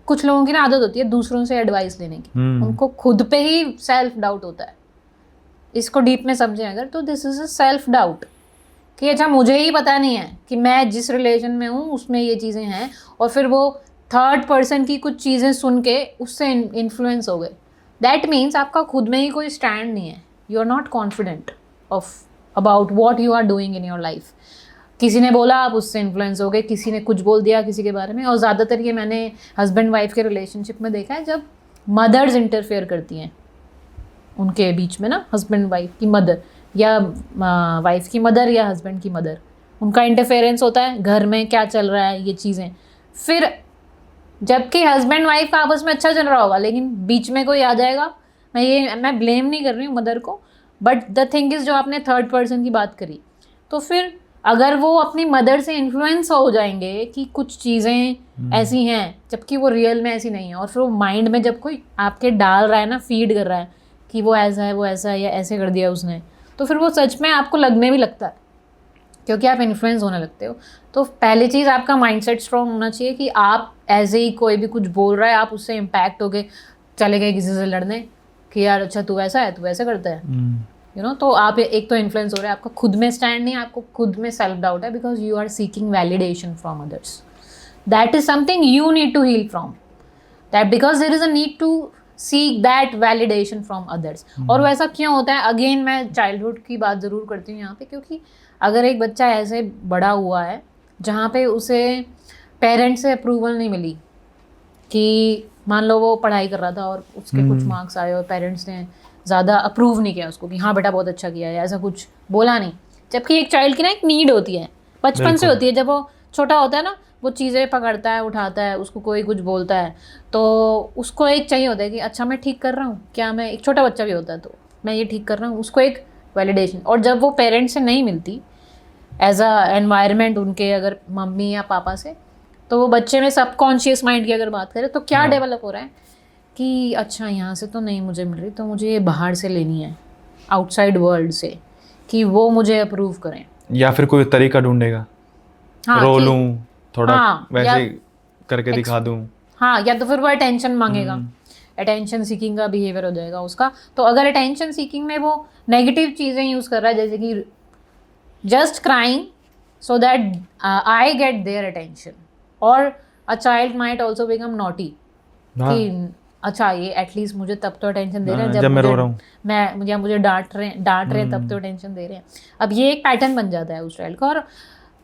कुछ लोगों की ना आदत होती है दूसरों से एडवाइस लेने की, उनको खुद पे ही सेल्फ डाउट होता है। इसको डीप में समझें अगर, तो this is a self doubt कि अच्छा मुझे ही पता नहीं है कि मैं जिस रिलेशन में हूँ उसमें ये चीज़ें हैं, और फिर वो थर्ड पर्सन की कुछ चीज़ें सुन के उससे इन्फ्लुएंस हो गए। दैट मीन्स आपका खुद में ही कोई स्टैंड नहीं है। You are not confident of about what you are doing in your life. किसी ने बोला आप उससे इन्फ्लुएंस हो गए, किसी ने कुछ बोल दिया किसी के बारे में। और ज़्यादातर ये मैंने हस्बैंड वाइफ के रिलेशनशिप में देखा है, जब मदर्स इंटरफेयर करती हैं उनके बीच में ना, हस्बैंड वाइफ की मदर या वाइफ की मदर या हस्बैंड की मदर, उनका इंटरफेरेंस होता है घर में क्या चल रहा है ये चीज़ें। फिर जबकि हस्बैंड वाइफ का आपस में अच्छा चल रहा होगा, लेकिन बीच में कोई आ जाएगा। मैं ब्लेम नहीं कर रही हूँ मदर को, बट द थिंग इज़ जो आपने थर्ड पर्सन की बात करी, तो फिर अगर वो अपनी मदर से इन्फ्लुएंस हो जाएंगे कि कुछ चीज़ें ऐसी हैं जबकि वो रियल में ऐसी नहीं है, और फिर वो माइंड में जब कोई आपके डाल रहा है ना, फीड कर रहा है कि वो ऐसा है वो ऐसा है या ऐसे कर दिया उसने, तो फिर वो सच में आपको लगने भी लगता है, क्योंकि आप इन्फ्लुएंस होने लगते हो। तो पहली चीज़ आपका माइंडसेट स्ट्रॉन्ग होना चाहिए कि आप ऐसे ही कोई भी कुछ बोल रहा है आप उससे इम्पैक्ट हो गए चले गए किसी से लड़ने कि यार अच्छा तू ऐसा है तू ऐसे करता है, यू नो। तो आप एक तो इन्फ्लुएंस हो रहे हैं, आपका खुद में स्टैंड नहीं है, आपको खुद में सेल्फ डाउट है, because you are seeking validation from others. That is something you need to heal from that, because there is a need to seek that validation from others. और वैसा क्यों होता है? अगेन मैं चाइल्डहुड की बात ज़रूर करती हूँ यहाँ पे, क्योंकि अगर एक बच्चा ऐसे बड़ा हुआ है जहाँ पे उसे पेरेंट्स से अप्रूवल नहीं मिली, कि मान लो वो पढ़ाई कर रहा था और उसके कुछ मार्क्स आए और पेरेंट्स ने ज़्यादा अप्रूव नहीं किया उसको कि हाँ बेटा बहुत अच्छा किया है, ऐसा कुछ बोला नहीं। जबकि एक चाइल्ड की ना एक नीड होती है, बचपन से होती है। जब वो छोटा होता है ना, वो चीज़ें पकड़ता है उठाता है, उसको कोई कुछ बोलता है तो उसको एक चाहिए होता है कि अच्छा मैं ठीक कर रहा हूँ क्या, मैं एक छोटा बच्चा भी होता है तो मैं ये ठीक कर रहा हूँ, उसको एक वैलिडेशन। और जब वो पेरेंट्स से नहीं मिलती एज अ एनवायरनमेंट उनके, अगर मम्मी या पापा से, तो वो बच्चे में सबकॉन्शियस माइंड की अगर बात करें तो क्या डेवलप हो रहा है कि अच्छा यहाँ से तो नहीं मुझे मिल रही, तो मुझे ये बाहर से लेनी है, आउटसाइड वर्ल्ड से, कि वो मुझे अप्रूव करें, या फिर कोई तरीका ढूंढेगा। हाँ, रो लूं थोड़ा, हाँ, वैसे करके दिखा दूं। हाँ, या तो फिर वो अटेंशन मांगेगा, अटेंशन सीकिंग का बिहेवियर हो जाएगा उसका। तो अगर अटेंशन सीकिंग में वो नेगेटिव चीज़ें यूज़ कर रहा है, जैसे कि just crying so that I get their attention, और a child might also become naughty कि अच्छा ये एटलीस्ट मुझे तब तो अटेंशन दे रहे हैं जब मैं रो रहा हूँ, मुझे डांट रहे हैं तब तो अटेंशन दे रहे हैं। अब ये एक पैटर्न बन जाता है उस चाइल्ड का, और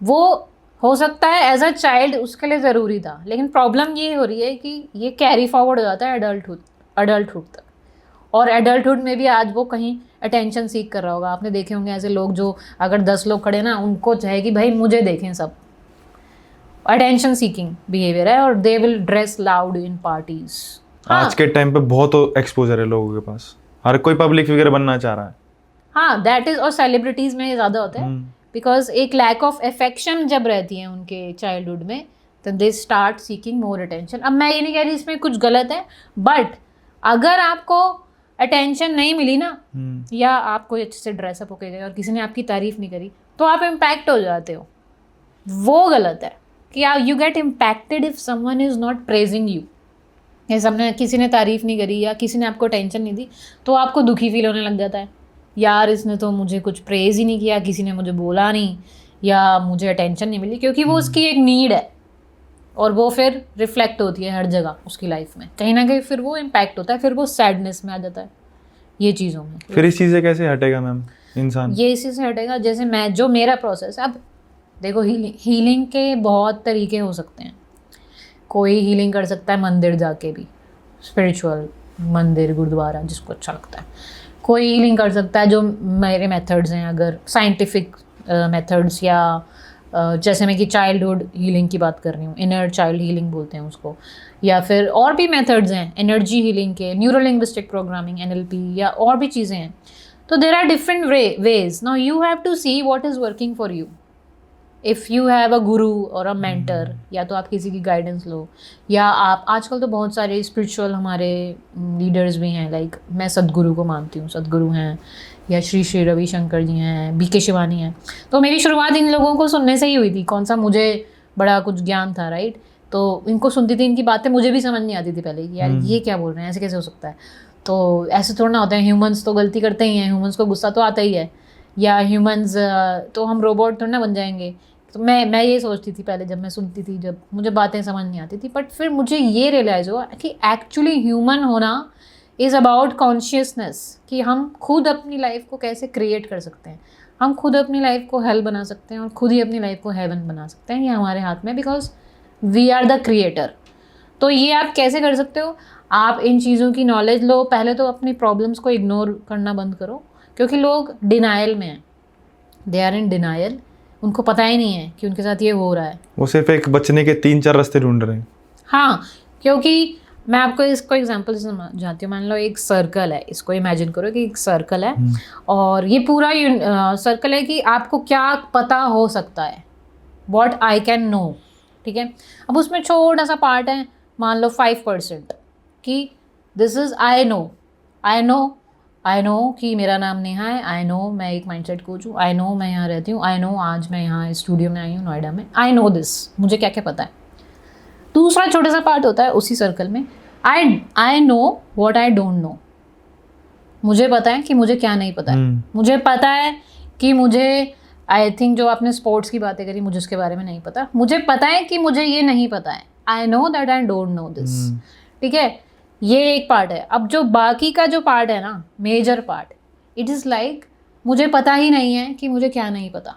वो हो सकता है एज अ चाइल्ड उसके लिए ज़रूरी था, लेकिन प्रॉब्लम ये हो रही है कि ये कैरी फॉरवर्ड हो जाता है एडल्टहुड तक। और एडल्टहुड में भी आज वो कहीं अटेंशन सीख कर रहा होगा। आपने देखे होंगे ऐसे लोग जो अगर 10 लोग खड़े ना, उनको चाहे कि भाई मुझे देखें सब, अटेंशन सीकिंग बिहेवियर है। और they will dress loud in parties. आज के टाइम पे बहुत एक्सपोजर है लोगों के पास, हर कोई पब्लिक फिगर बनना चाह रहा है। हाँ दैट इज, और सेलिब्रिटीज में ये ज़्यादा होता है, बिकॉज एक लैक ऑफ अफेक्शन जब रहती है उनके चाइल्डहुड में, तो they start seeking more attention. अब मैं ये नहीं कह रही इसमें कुछ गलत है, बट अगर आपको अटेंशन नहीं मिली ना, या आप कोई अच्छे से ड्रेसअप होके गए और किसी ने आपकी तारीफ नहीं करी, तो आप इम्पैक्ट हो जाते हो। वो गलत है कि you get impacted if someone is not praising you. या सबने किसी ने तारीफ नहीं करी या किसी ने आपको अटेंशन नहीं दी, तो आपको दुखी फील होने लग जाता है, यार इसने तो मुझे कुछ प्रेज ही नहीं किया, किसी ने मुझे बोला नहीं, या मुझे अटेंशन नहीं मिली, क्योंकि वो उसकी एक नीड है और वो फिर रिफ्लेक्ट होती है हर जगह उसकी लाइफ में, कहीं ना कहीं फिर वो इम्पैक्ट होता है, फिर वो सैडनेस में आ जाता है ये चीज़ों में। फिर इस चीज़ से कैसे हटेगा मैम इंसान? ये इसी से हटेगा, जैसे मेरा प्रोसेस। अब देखो हीलिंग के बहुत तरीके हो सकते हैं। कोई हीलिंग कर सकता है मंदिर जाके भी, स्पिरिचुअल मंदिर गुरुद्वारा जिसको अच्छा लगता है। कोई हीलिंग कर सकता है जो मेरे मेथड्स हैं, अगर साइंटिफिक मेथड्स या जैसे मैं कि चाइल्डहुड हीलिंग की बात कर रही हूँ, इनर चाइल्ड हीलिंग बोलते हैं उसको, या फिर और भी मेथड्स हैं एनर्जी हीलिंग के, न्यूरो लिंग्विस्टिक प्रोग्रामिंग NLP, या और भी चीज़ें हैं. तो there are different ways. Now you have to see what is working for you. If you have a guru or a mentor, या तो आप किसी की गाइडेंस लो, या आप आजकल तो बहुत सारे स्पिरिचुअल हमारे लीडर्स भी हैं. लाइक मैं सदगुरु को मानती हूँ, सदगुरु हैं, या श्री श्री रविशंकर जी हैं, BK शिवानी हैं. तो मेरी शुरुआत इन लोगों को सुनने से ही हुई थी. कौन सा मुझे बड़ा कुछ ज्ञान था, राइट? तो इनको सुनती थी, इनकी बातें मुझे भी समझ नहीं आती थी पहले कि यार ये क्या बोल रहे हैं, ऐसे कैसे हो सकता है. तो ऐसे थोड़ा ना होता है, ह्यूमंस तो गलती करते ही हैं, ह्यूमंस को गुस्सा तो आता ही है, या ह्यूमंस तो हम रोबोट थोड़ा ना बन जाएंगे. तो मैं ये सोचती थी पहले जब मैं सुनती थी, जब मुझे बातें समझ नहीं आती थी. बट फिर मुझे ये रियलाइज़ हुआ कि एक्चुअली ह्यूमन होना इज़ अबाउट कॉन्शियसनेस, कि हम खुद अपनी लाइफ को कैसे क्रिएट कर सकते हैं, हम खुद अपनी लाइफ को हेल बना सकते हैं और खुद ही अपनी लाइफ को हेवन बना सकते हैं. ये हमारे हाथ में, because we are the creator. तो ये आप कैसे कर सकते हो? आप इन चीज़ों की नॉलेज लो. पहले तो अपनी प्रॉब्लम्स को इग्नोर करना बंद करो, क्योंकि लोग डिनाइल में हैं. They are in denial. उनको पता ही नहीं है कि उनके साथ ये हो रहा है. वो सिर्फ एक बचने के 3-4 रास्ते ढूंढ रहे हैं. हाँ, क्योंकि मैं आपको इसको एग्जांपल से समझाती हूँ. मान लो एक सर्कल है, इसको इमेजिन करो कि एक सर्कल है, और ये पूरा सर्कल है कि आपको क्या पता हो सकता है, व्हाट आई कैन नो. ठीक है, अब उसमें छोटा सा पार्ट है, मान लो 5%, कि दिस इज़ आई नो कि मेरा नाम नेहा है, आई नो मैं एक माइंडसेट कोच हूँ, आई नो मैं यहाँ रहती हूँ, आई नो आज मैं यहाँ स्टूडियो में आई हूँ नोएडा में, आई नो दिस, मुझे क्या क्या पता है. दूसरा छोटा सा पार्ट होता है उसी सर्कल में, I know what I don't know. मुझे पता है कि मुझे क्या नहीं पता है. मुझे पता है कि मुझे, आई थिंक जो आपने स्पोर्ट्स की बातें करी, मुझे उसके बारे में नहीं पता. मुझे पता है कि मुझे ये नहीं पता है. I know that I don't no this. ठीक है, ये एक पार्ट है. अब जो बाकी का जो पार्ट है ना, major part, it is like मुझे पता ही नहीं है कि मुझे क्या नहीं पता.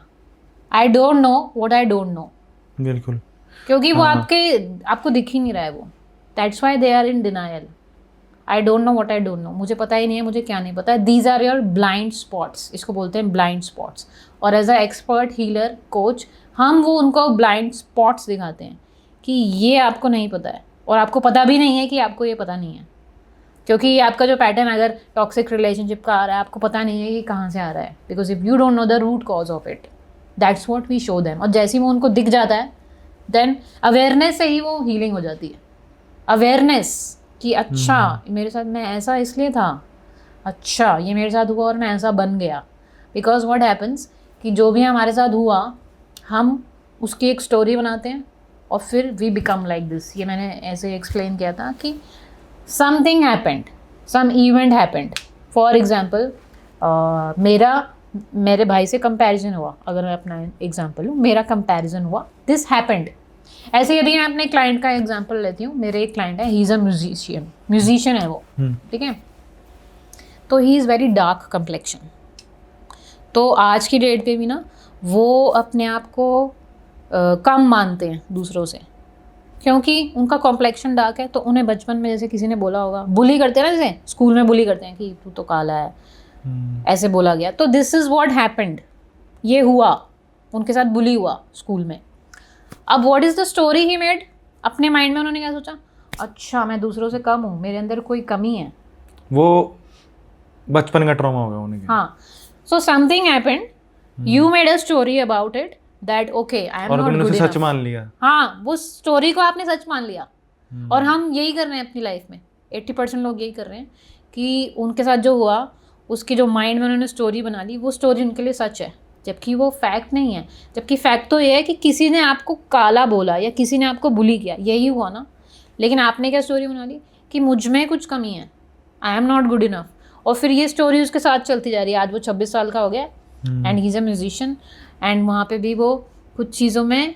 आई don't know what I don't no. बिल्कुल, क्योंकि वो आपको दिख ही नहीं रहा है वो. That's why they are in denial. I don't know what I don't know. मुझे पता ही नहीं है, मुझे क्या नहीं पता है. These are your blind spots. इसको बोलते हैं ब्लाइंड स्पॉट्स. और as a expert healer coach, हम वो उनको ब्लाइंड स्पॉट्स दिखाते हैं कि ये आपको नहीं पता है, और आपको पता भी नहीं है कि आपको ये पता नहीं है. क्योंकि आपका जो पैटर्न अगर टॉक्सिक रिलेशनशिप का आ रहा है, आपको पता नहीं है कि कहाँ से आ रहा है, because if you don't know the root cause of it, that's what we show them. और जैसे ही वो उनको दिख जाता है, देन अवेयरनेस से ही वो हीलिंग हो जाती है. अवेयरनेस कि अच्छा मेरे साथ मैं ऐसा इसलिए था, अच्छा ये मेरे साथ हुआ और मैं ऐसा बन गया. बिकॉज व्हाट हैपन्स कि जो भी हमारे साथ हुआ, हम उसकी एक स्टोरी बनाते हैं और फिर वी बिकम लाइक दिस. ये मैंने ऐसे एक्सप्लेन किया था कि something happened, some event happened. For example मेरे भाई से कंपैरिजन हुआ. अगर मैं अपना एग्जाम्पल लूँ, मेरा कंपैरिजन हुआ, दिस हैपेंड. ऐसे यदि मैं अपने क्लाइंट का एग्जाम्पल लेती हूँ, मेरे एक क्लाइंट है, ही इज़ अ म्यूजिशियन है वो. ठीक है, तो he is very dark complexion. तो आज की डेट पे भी ना वो अपने आप को कम मानते हैं दूसरों से, क्योंकि उनका कॉम्प्लेक्शन डार्क है. तो उन्हें बचपन में जैसे किसी ने बोला होगा, बुली करते हैं ना, जैसे स्कूल में बुली करते हैं कि तू तो काला है, ऐसे बोला गया. तो दिस इज़ व्हाट हैपेंड. ये हुआ, उनके साथ बुली हुआ स्कूल में. अब what is the story he made? अपने माइंड में उन्होंने क्या सोचा, अच्छा मैं दूसरों से कम हूँ, मेरे अंदर कोई कमी है. वो बचपन का ट्रॉमा होगा उन्हें. हाँ, so something happened, you made a story about it, that okay I am not good enough. सच मान लिया. हाँ, वो स्टोरी को आपने सच मान लिया. और हम यही कर रहे हैं अपनी लाइफ में. 80% लोग यही कर रहे हैं कि उनके साथ जो हुआ, उसकी जो माइंड में उन्होंने स्टोरी बना ली, वो स्टोरी उनके लिए सच है, जबकि वो फैक्ट नहीं है. जबकि फैक्ट तो ये है कि किसी ने आपको काला बोला या किसी ने आपको बुली किया, यही हुआ ना. लेकिन आपने क्या स्टोरी बना ली कि मुझ में कुछ कमी है, आई एम नॉट गुड इनफ. और फिर ये स्टोरी उसके साथ चलती जा रही है. आज वो 26 साल का हो गया and he is a musician. And वहाँ पे भी वो कुछ चीज़ों में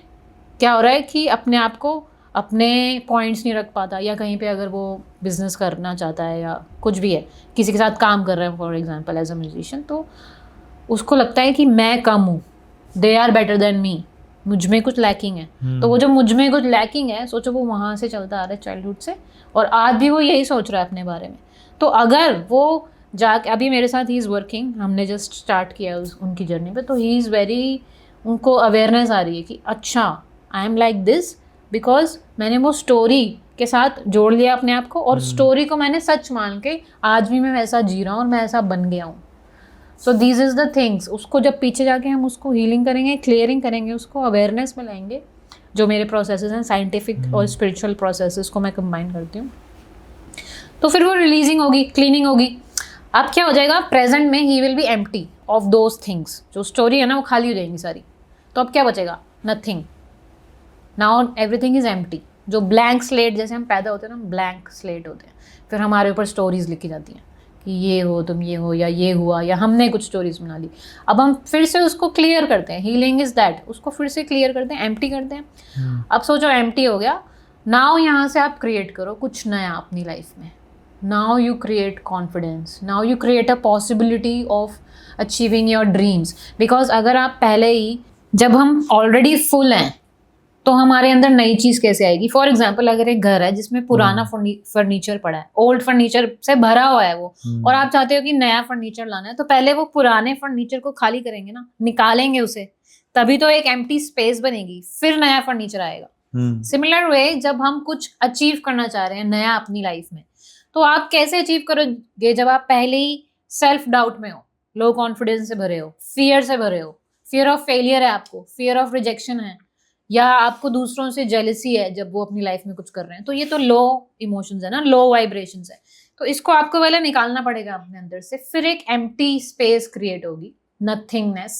क्या हो रहा है कि अपने आप को, अपने पॉइंट्स नहीं रख पाता, या कहीं पे अगर वो बिजनेस करना चाहता है या कुछ भी है, किसी के साथ काम कर रहे हैं for example as a musician, तो उसको लगता है कि मैं कम हूँ, they are better than me, मुझ में कुछ लैकिंग है. तो वो जो मुझ में कुछ लैकिंग है, सोचो वो वहाँ से चलता आ रहा है चाइल्डहुड से, और आज भी वो यही सोच रहा है अपने बारे में. तो अगर वो जाके, अभी मेरे साथ ही इज़ वर्किंग, हमने जस्ट स्टार्ट किया उनकी जर्नी पे, तो ही इज़ वेरी उनको अवेयरनेस आ रही है कि अच्छा I am like this because मैंने वो स्टोरी के साथ जोड़ लिया अपने आप को, और स्टोरी को मैंने सच मान के आज भी मैं वैसा जी रहा हूँ और मैं ऐसा बन गया हूँ. So these is the things. उसको जब पीछे जाके हम उसको हीलिंग करेंगे, क्लियरिंग करेंगे, उसको अवेयरनेस में लाएंगे. जो मेरे प्रोसेसेस हैं साइंटिफिक और स्पिरिचुअल प्रोसेसेस को मैं कंबाइन करती हूँ, तो फिर वो रिलीजिंग होगी, क्लीनिंग होगी. अब क्या हो जाएगा, प्रेजेंट में he will be empty of those things. जो स्टोरी है ना वो खाली हो जाएंगी सारी. तो अब क्या बचेगा, nothing. Now everything is empty. जो ब्लैंक स्लेट, जैसे हम पैदा होते हैं ना, ब्लैंक स्लेट होते हैं, फिर हमारे ऊपर स्टोरीज लिखी जाती हैं कि ये हो, तुम ये हो, या ये हुआ, या हमने कुछ स्टोरीज बना ली. अब हम फिर से उसको क्लियर करते हैं. Healing is that. उसको फिर से क्लियर करते हैं, एम्प्टी करते हैं. अब सोचो एम्प्टी हो गया. नाउ यहाँ से आप क्रिएट करो कुछ नया अपनी लाइफ में. Now you create confidence. Now you create a possibility of achieving your dreams. Because अगर आप पहले ही, जब हम ऑलरेडी फुल हैं, तो हमारे अंदर नई चीज़ कैसे आएगी. फॉर एग्जाम्पल, अगर एक घर है जिसमें पुराना फर्नीचर पड़ा है, ओल्ड फर्नीचर से भरा हुआ है वो, और आप चाहते हो कि नया फर्नीचर लाना है, तो पहले वो पुराने फर्नीचर को खाली करेंगे ना, निकालेंगे उसे, तभी तो एक एम्प्टी स्पेस बनेगी, फिर नया फर्नीचर आएगा. सिमिलर वे, जब हम कुछ अचीव करना चाह रहे हैं नया अपनी लाइफ में, तो आप कैसे अचीव करोगे, जब आप पहले ही सेल्फ डाउट में हो, लो कॉन्फिडेंस से भरे हो, फियर से भरे हो. फियर ऑफ फेलियर है आपको, फियर ऑफ रिजेक्शन है, या आपको दूसरों से जेलसी है जब वो अपनी लाइफ में कुछ कर रहे हैं. तो ये तो लो इमोशंस है ना, लो वाइब्रेशंस है. तो इसको आपको पहले निकालना पड़ेगा अपने अंदर से. फिर एक एम्प्टी स्पेस क्रिएट होगी, नथिंगनेस.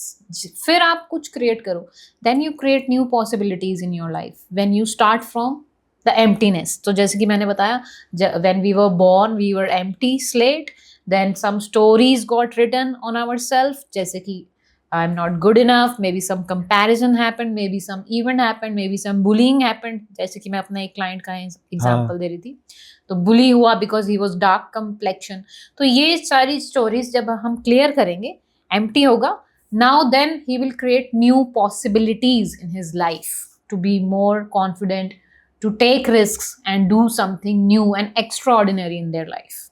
फिर आप कुछ क्रिएट करो. Then you create new possibilities in your life when you start from the emptiness. तो जैसे कि मैंने बताया, when we were born we were empty slate. Then some stories got written on our self, जैसे कि I'm not good enough, maybe some comparison happened, maybe some event happened, maybe some bullying happened. जैसे कि मैं अपना एक client का example दे रही थी, तो बुली हुआ because he was dark complexion. तो ये सारी स्टोरीज जब हम क्लियर करेंगे, एम्प्टी होगा. Now then he will create new possibilities in his life to be more confident, to take risks and do something new and extraordinary in their life.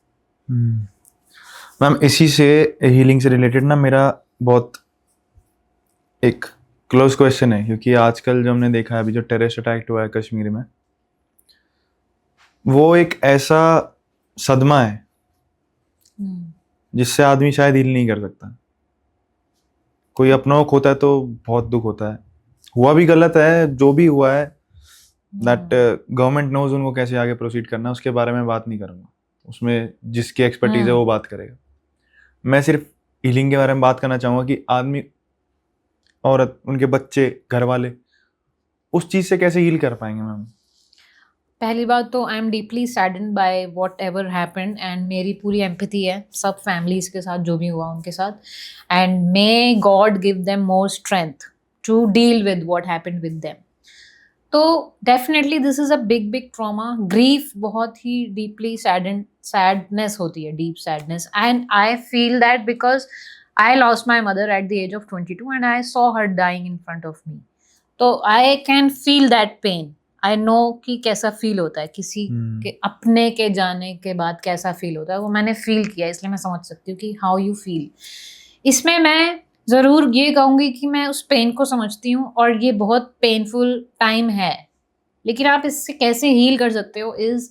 Ma'am, इसी से healing से related ना मेरा बहुत एक close question है, क्योंकि आजकल जो हमने देखा है, अभी जो टेररिस्ट अटैक हुआ है कश्मीर में, वो एक ऐसा सदमा है जिससे आदमी शायद हील नहीं कर सकता. कोई अपना को होता है तो बहुत दुख होता है. हुआ भी गलत है जो भी हुआ है, दैट गवर्नमेंट नोज उनको कैसे आगे प्रोसीड करना, उसके बारे में बात नहीं करूँगा. उसमें जिसकी एक्सपर्टीज है वो बात करेगा. मैं सिर्फ हीलिंग के बारे में बात करना चाहूँगा कि आदमी, औरत, उनके बच्चे, घर वाले उस चीज से कैसे हील कर पाएंगे. मैम, पहली बात तो I am deeply saddened by whatever happened, and मेरी पूरी एम्पैथी है सब फैमिलीज के साथ जो भी हुआ उनके साथ. And may God give them more strength to deal with what happened with them. तो definitely this is a big big trauma. Grief बहुत ही डीपली सैडनेस होती है, deep sadness. And I feel that because I lost my mother at the age of 22 and I saw her dying in front of me. तो I can feel that pain. I know कि कैसा feel होता है किसी के अपने के जाने के बाद कैसा फील होता है, वो मैंने फील किया, इसलिए मैं समझ सकती हूँ कि हाउ यू फील. इसमें मैं ज़रूर ये कहूँगी कि मैं उस पेन को समझती हूँ, और ये बहुत पेनफुल टाइम है. लेकिन आप इससे कैसे हील कर सकते हो इज़,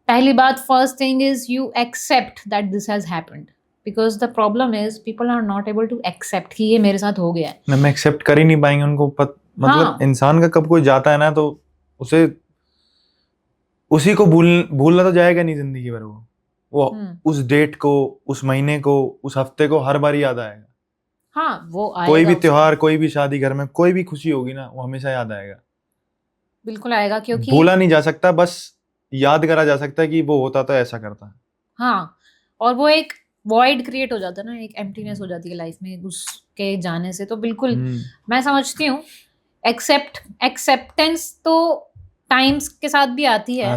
पहली बात, first thing is you accept that this has happened. Because the problem is people are not able to accept कि ये मेरे साथ हो गया है. मैं एक्सेप्ट कर ही नहीं पाएंगे उनको. मतलब इंसान का कब कोई जाता है ना, तो उसे उसी को भूलना तो जाएगा नहीं जिंदगी भर. वो उस डेट को, उस महीने को, उस हफ्ते को हर बार याद आएगा. हाँ, वो आएगा. कोई भी त्योहार, कोई भी शादी, घर में कोई भी खुशी होगी ना, वो हमेशा याद आएगा. बिल्कुल आएगा, क्योंकि भूला नहीं जा सकता, बस याद करा जा सकता है कि वो होता तो ऐसा करता. हाँ, और वो एक वॉइड क्रिएट हो जाता है ना, एक एम्प्टीनेस हो जाती है लाइफ में उसके जाने से. तो बिल्कुल मैं समझती हूँ. एक्सेप्टेंस तो टाइम्स के साथ भी आती है.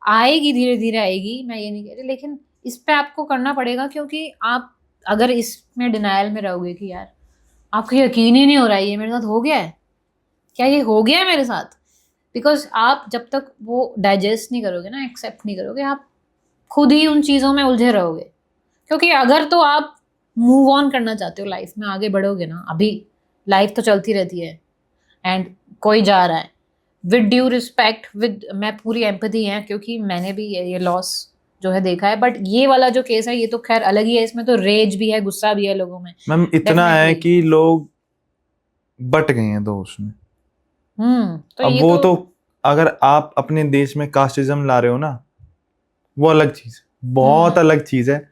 आएगी, धीरे धीरे आएगी, मैं ये नहीं कह रही, लेकिन इस पे आपको करना पड़ेगा. क्योंकि आप अगर इसमें डिनायल में रहोगे कि यार आपको यकीन ही नहीं हो रहा है ये मेरे साथ हो गया है, क्या ये हो गया है मेरे साथ, बिकॉज आप जब तक वो डाइजेस्ट नहीं करोगे ना, एक्सेप्ट नहीं करोगे, आप खुद ही उन चीज़ों में उलझे रहोगे. क्योंकि अगर तो आप मूव ऑन करना चाहते हो लाइफ में, आगे बढ़ोगे ना, अभी लाइफ तो चलती रहती है एंड कोई जा रहा है विद ड्यू रिस्पेक्ट, विद मैं पूरी एम्पैथी है क्योंकि मैंने भी ये लॉस जो है देखा है, बट ये वाला जो केस है ये तो खैर अलग ही है, इसमें तो रेज भी है, गुस्सा भी है लोगों में। मैम इतना है Definitely. कि लोग बट गए हैं दो उसमें। तो अब ये वो तो अगर आप अपने देश में कास्टिज्म ला रहे हो ना, वो अलग चीज, बहुत अलग चीज है।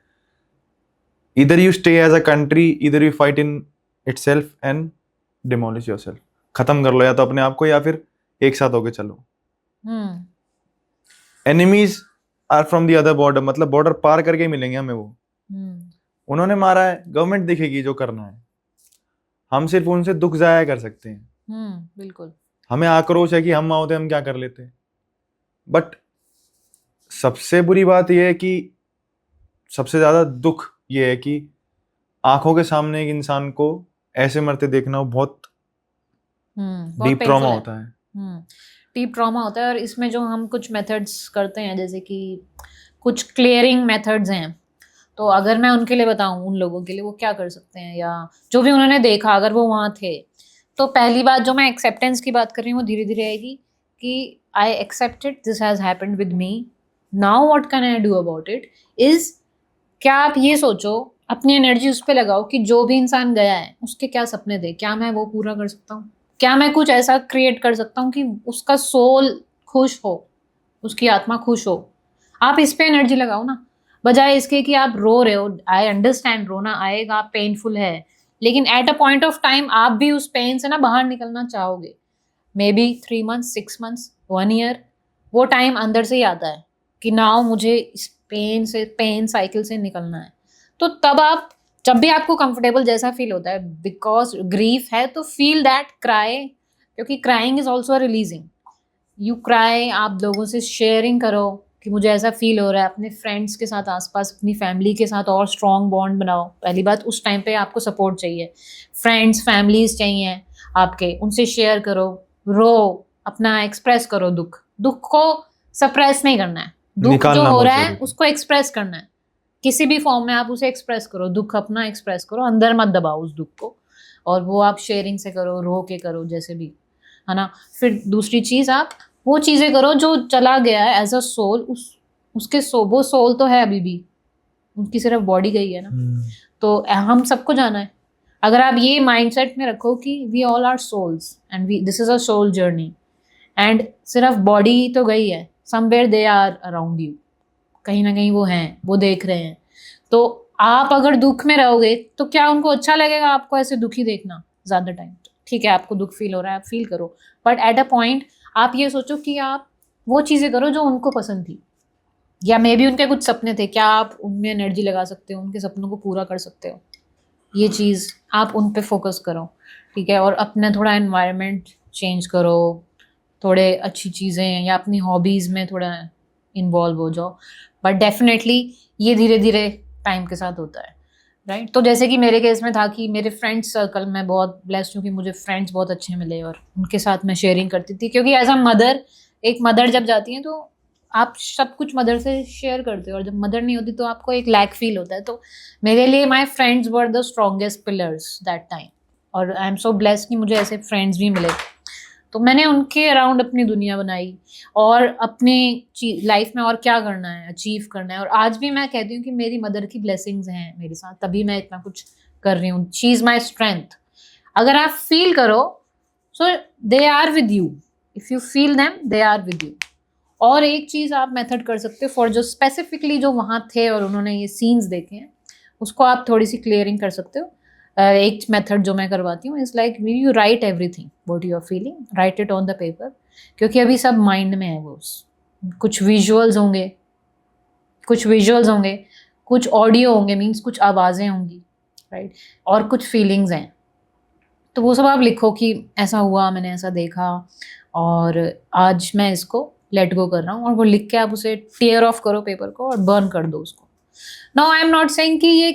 इधर you stay as a country, इधर you fight in itself and demolish yourself. खत्म कर लो या तो अपने आप को, या फिर एक साथ होके चलो। Enemies are from the other border, मतलब बॉर्डर पार करके ही मिलेंगे हमें वो। उन्होंने मारा है, गवर्नमेंट देखेगी जो करना है। हम सिर्फ उनसे दुख जाया कर सकते हैं। बिल्कुल। हमें आक्रोश है कि हम होते हम क्या कर लेते। बट सबसे बुरी बात यह है कि सबसे ज्यादा दुख ये है कि आंखों के सामने एक इंसान को ऐसे मरते देखना बहुत डीप ट्रॉमा होता है। डीप ट्रॉमा होता है। और इसमें जो हम कुछ मेथड्स करते हैं, जैसे कि कुछ क्लियरिंग मेथड्स हैं, तो अगर मैं उनके लिए बताऊं, उन लोगों के लिए वो क्या कर सकते हैं, या जो भी उन्होंने देखा अगर वो वहाँ थे, तो पहली बात जो मैं एक्सेप्टेंस की बात कर रही हूँ वो धीरे धीरे आएगी कि I accepted this has happened with me, now what can I do about it is, क्या आप ये सोचो, अपनी एनर्जी उस पर लगाओ कि जो भी इंसान गया है उसके क्या सपने थे, क्या मैं वो पूरा कर सकता हूँ, क्या मैं कुछ ऐसा क्रिएट कर सकता हूँ कि उसका सोल खुश हो, उसकी आत्मा खुश हो। आप इस पे एनर्जी लगाओ ना, बजाय इसके कि आप रो रहे हो। आई अंडरस्टैंड, रोना आएगा, पेनफुल है, लेकिन at a point of time आप भी उस पेन से ना बाहर निकलना चाहोगे। May be 3 months, 6 months, 1 year, वो टाइम अंदर से ही आता है कि नाउ मुझे इस पेन साइकिल से निकलना है। तो तब आप, जब भी आपको कंफर्टेबल जैसा फील होता है, बिकॉज ग्रीफ है तो फील दैट, क्राई, क्योंकि crying is also releasing. You cry, आप लोगों से शेयरिंग करो कि मुझे ऐसा फील हो रहा है, अपने फ्रेंड्स के साथ आसपास, अपनी फैमिली के साथ और स्ट्रॉन्ग बॉन्ड बनाओ। पहली बात, उस टाइम पे आपको सपोर्ट चाहिए, फ्रेंड्स फैमिलीज चाहिए आपके, उनसे शेयर करो, रो, अपना एक्सप्रेस करो। दुख को सप्रेस नहीं करना है, दुख जो निकालना हो बहुत रहा है जरूरी। उसको एक्सप्रेस करना है, किसी भी फॉर्म में आप उसे एक्सप्रेस करो, दुख अपना एक्सप्रेस करो, अंदर मत दबाओ उस दुख को, और वो आप शेयरिंग से करो, रो के करो, जैसे भी, है ना। फिर दूसरी चीज़, आप वो चीज़ें करो जो चला गया है एज अ सोल, उसके वो सोल तो है अभी भी, उनकी सिर्फ बॉडी गई है ना। तो हम सबको जाना है। अगर आप ये माइंडसेट में रखो कि we all are souls and this is a soul journey, and सिर्फ बॉडी तो गई है, somewhere they are around you, कहीं ना कहीं वो हैं, वो देख रहे हैं। तो आप अगर दुख में रहोगे तो क्या उनको अच्छा लगेगा आपको ऐसे दुखी देखना ज़्यादा टाइम? ठीक है, आपको दुख फील हो रहा है, आप फील करो, बट एट अ पॉइंट आप ये सोचो कि आप वो चीज़ें करो जो उनको पसंद थी, या मे बी उनके कुछ सपने थे, क्या आप उनमें एनर्जी लगा सकते हो, उनके सपनों को पूरा कर सकते हो, ये चीज़ आप उन पे फोकस करो, ठीक है। और अपना थोड़ा एनवायरनमेंट चेंज करो, थोड़े अच्छी चीज़ें या अपनी हॉबीज़ में थोड़ा इन्वॉल्व हो जाओ। बट डेफिनेटली ये धीरे धीरे टाइम के साथ होता है, राइट। तो जैसे कि मेरे केस में था कि मेरे फ्रेंड्स सर्कल में बहुत ब्लेस्ड हूँ कि मुझे फ्रेंड्स बहुत अच्छे मिले, और उनके साथ मैं शेयरिंग करती थी, क्योंकि एज अ मदर, एक मदर जब जाती है तो आप सब कुछ मदर से शेयर करते हो, और जब मदर नहीं होती तो आपको एक लैक फील होता है। तो मेरे लिए my friends were the strongest pillars that time, और आई एम सो ब्लेस्ड कि मुझे ऐसे फ्रेंड्स भी मिले। तो मैंने उनके अराउंड अपनी दुनिया बनाई, और अपनी लाइफ में और क्या करना है, अचीव करना है। और आज भी मैं कहती हूँ कि मेरी मदर की ब्लेसिंग्स हैं मेरे साथ, तभी मैं इतना कुछ कर रही हूँ। She is my strength. अगर आप फील करो, so they are with you, if you feel them they are with you. और एक चीज़ आप मेथड कर सकते हो फॉर जो स्पेसिफिकली जो वहाँ थे और उन्होंने ये सीन्स देखे हैं, उसको आप थोड़ी सी क्लियरिंग कर सकते हो। एक मेथड जो मैं करवाती हूँ is like you write everything what you are feeling, write it on the paper, क्योंकि अभी सब माइंड में है। वो कुछ विजुअल्स होंगे, कुछ ऑडियो होंगे, मीन्स कुछ आवाज़ें होंगी, राइट, और कुछ फीलिंग्स हैं। तो वो सब आप लिखो कि ऐसा हुआ, मैंने ऐसा देखा, और आज मैं इसको लेट गो कर रहा हूँ, और वो लिख के आप उसे टीयर ऑफ करो पेपर को और बर्न कर दो उसको। Now I am not saying कि ये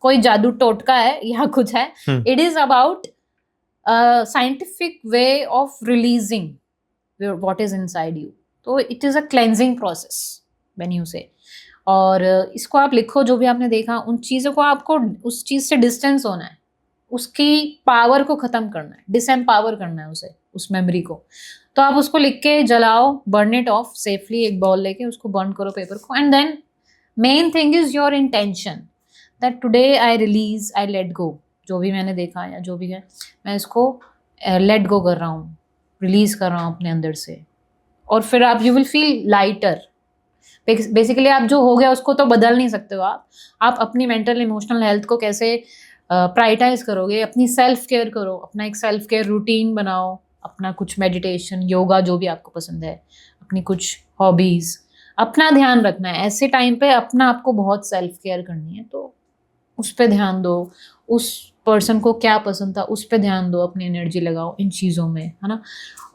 कोई जादू टोटका है या कुछ है, it is about scientific way of releasing what is inside you. तो it is a cleansing process when you say. और इसको आप लिखो, जो भी आपने देखा, उन चीज़ों को आपको उस चीज़ से डिस्टेंस होना है, उसकी पावर को ख़त्म करना है, डिसएम्पावर करना है उसे, उस मेमोरी को। तो आप उसको लिख के जलाओ, बर्न इट ऑफ सेफली, एक बॉल लेके उसको बर्न करो पेपर को, and then main thing is your intention that today I release, I let go. जो भी मैंने देखा या जो भी है, मैं इसको लेट गो कर रहा हूँ, रिलीज कर रहा हूँ अपने अंदर से। और फिर आप you will feel lighter. Basically आप जो हो गया उसको तो बदल नहीं सकते हो आप अपनी मेंटल इमोशनल हेल्थ को कैसे प्रायोरिटाइज करोगे, अपनी सेल्फ केयर करो, अपना एक सेल्फ केयर रूटीन बनाओ, अपना कुछ मेडिटेशन, योगा जो भी आपको पसंद है, अपनी कुछ हॉबीज़, अपना ध्यान रखना है। ऐसे टाइम पे अपना आपको बहुत सेल्फ केयर करनी है, तो उस पर ध्यान दो। उस पर्सन को क्या पसंद था उस पर ध्यान दो, अपनी एनर्जी लगाओ इन चीज़ों में, है ना।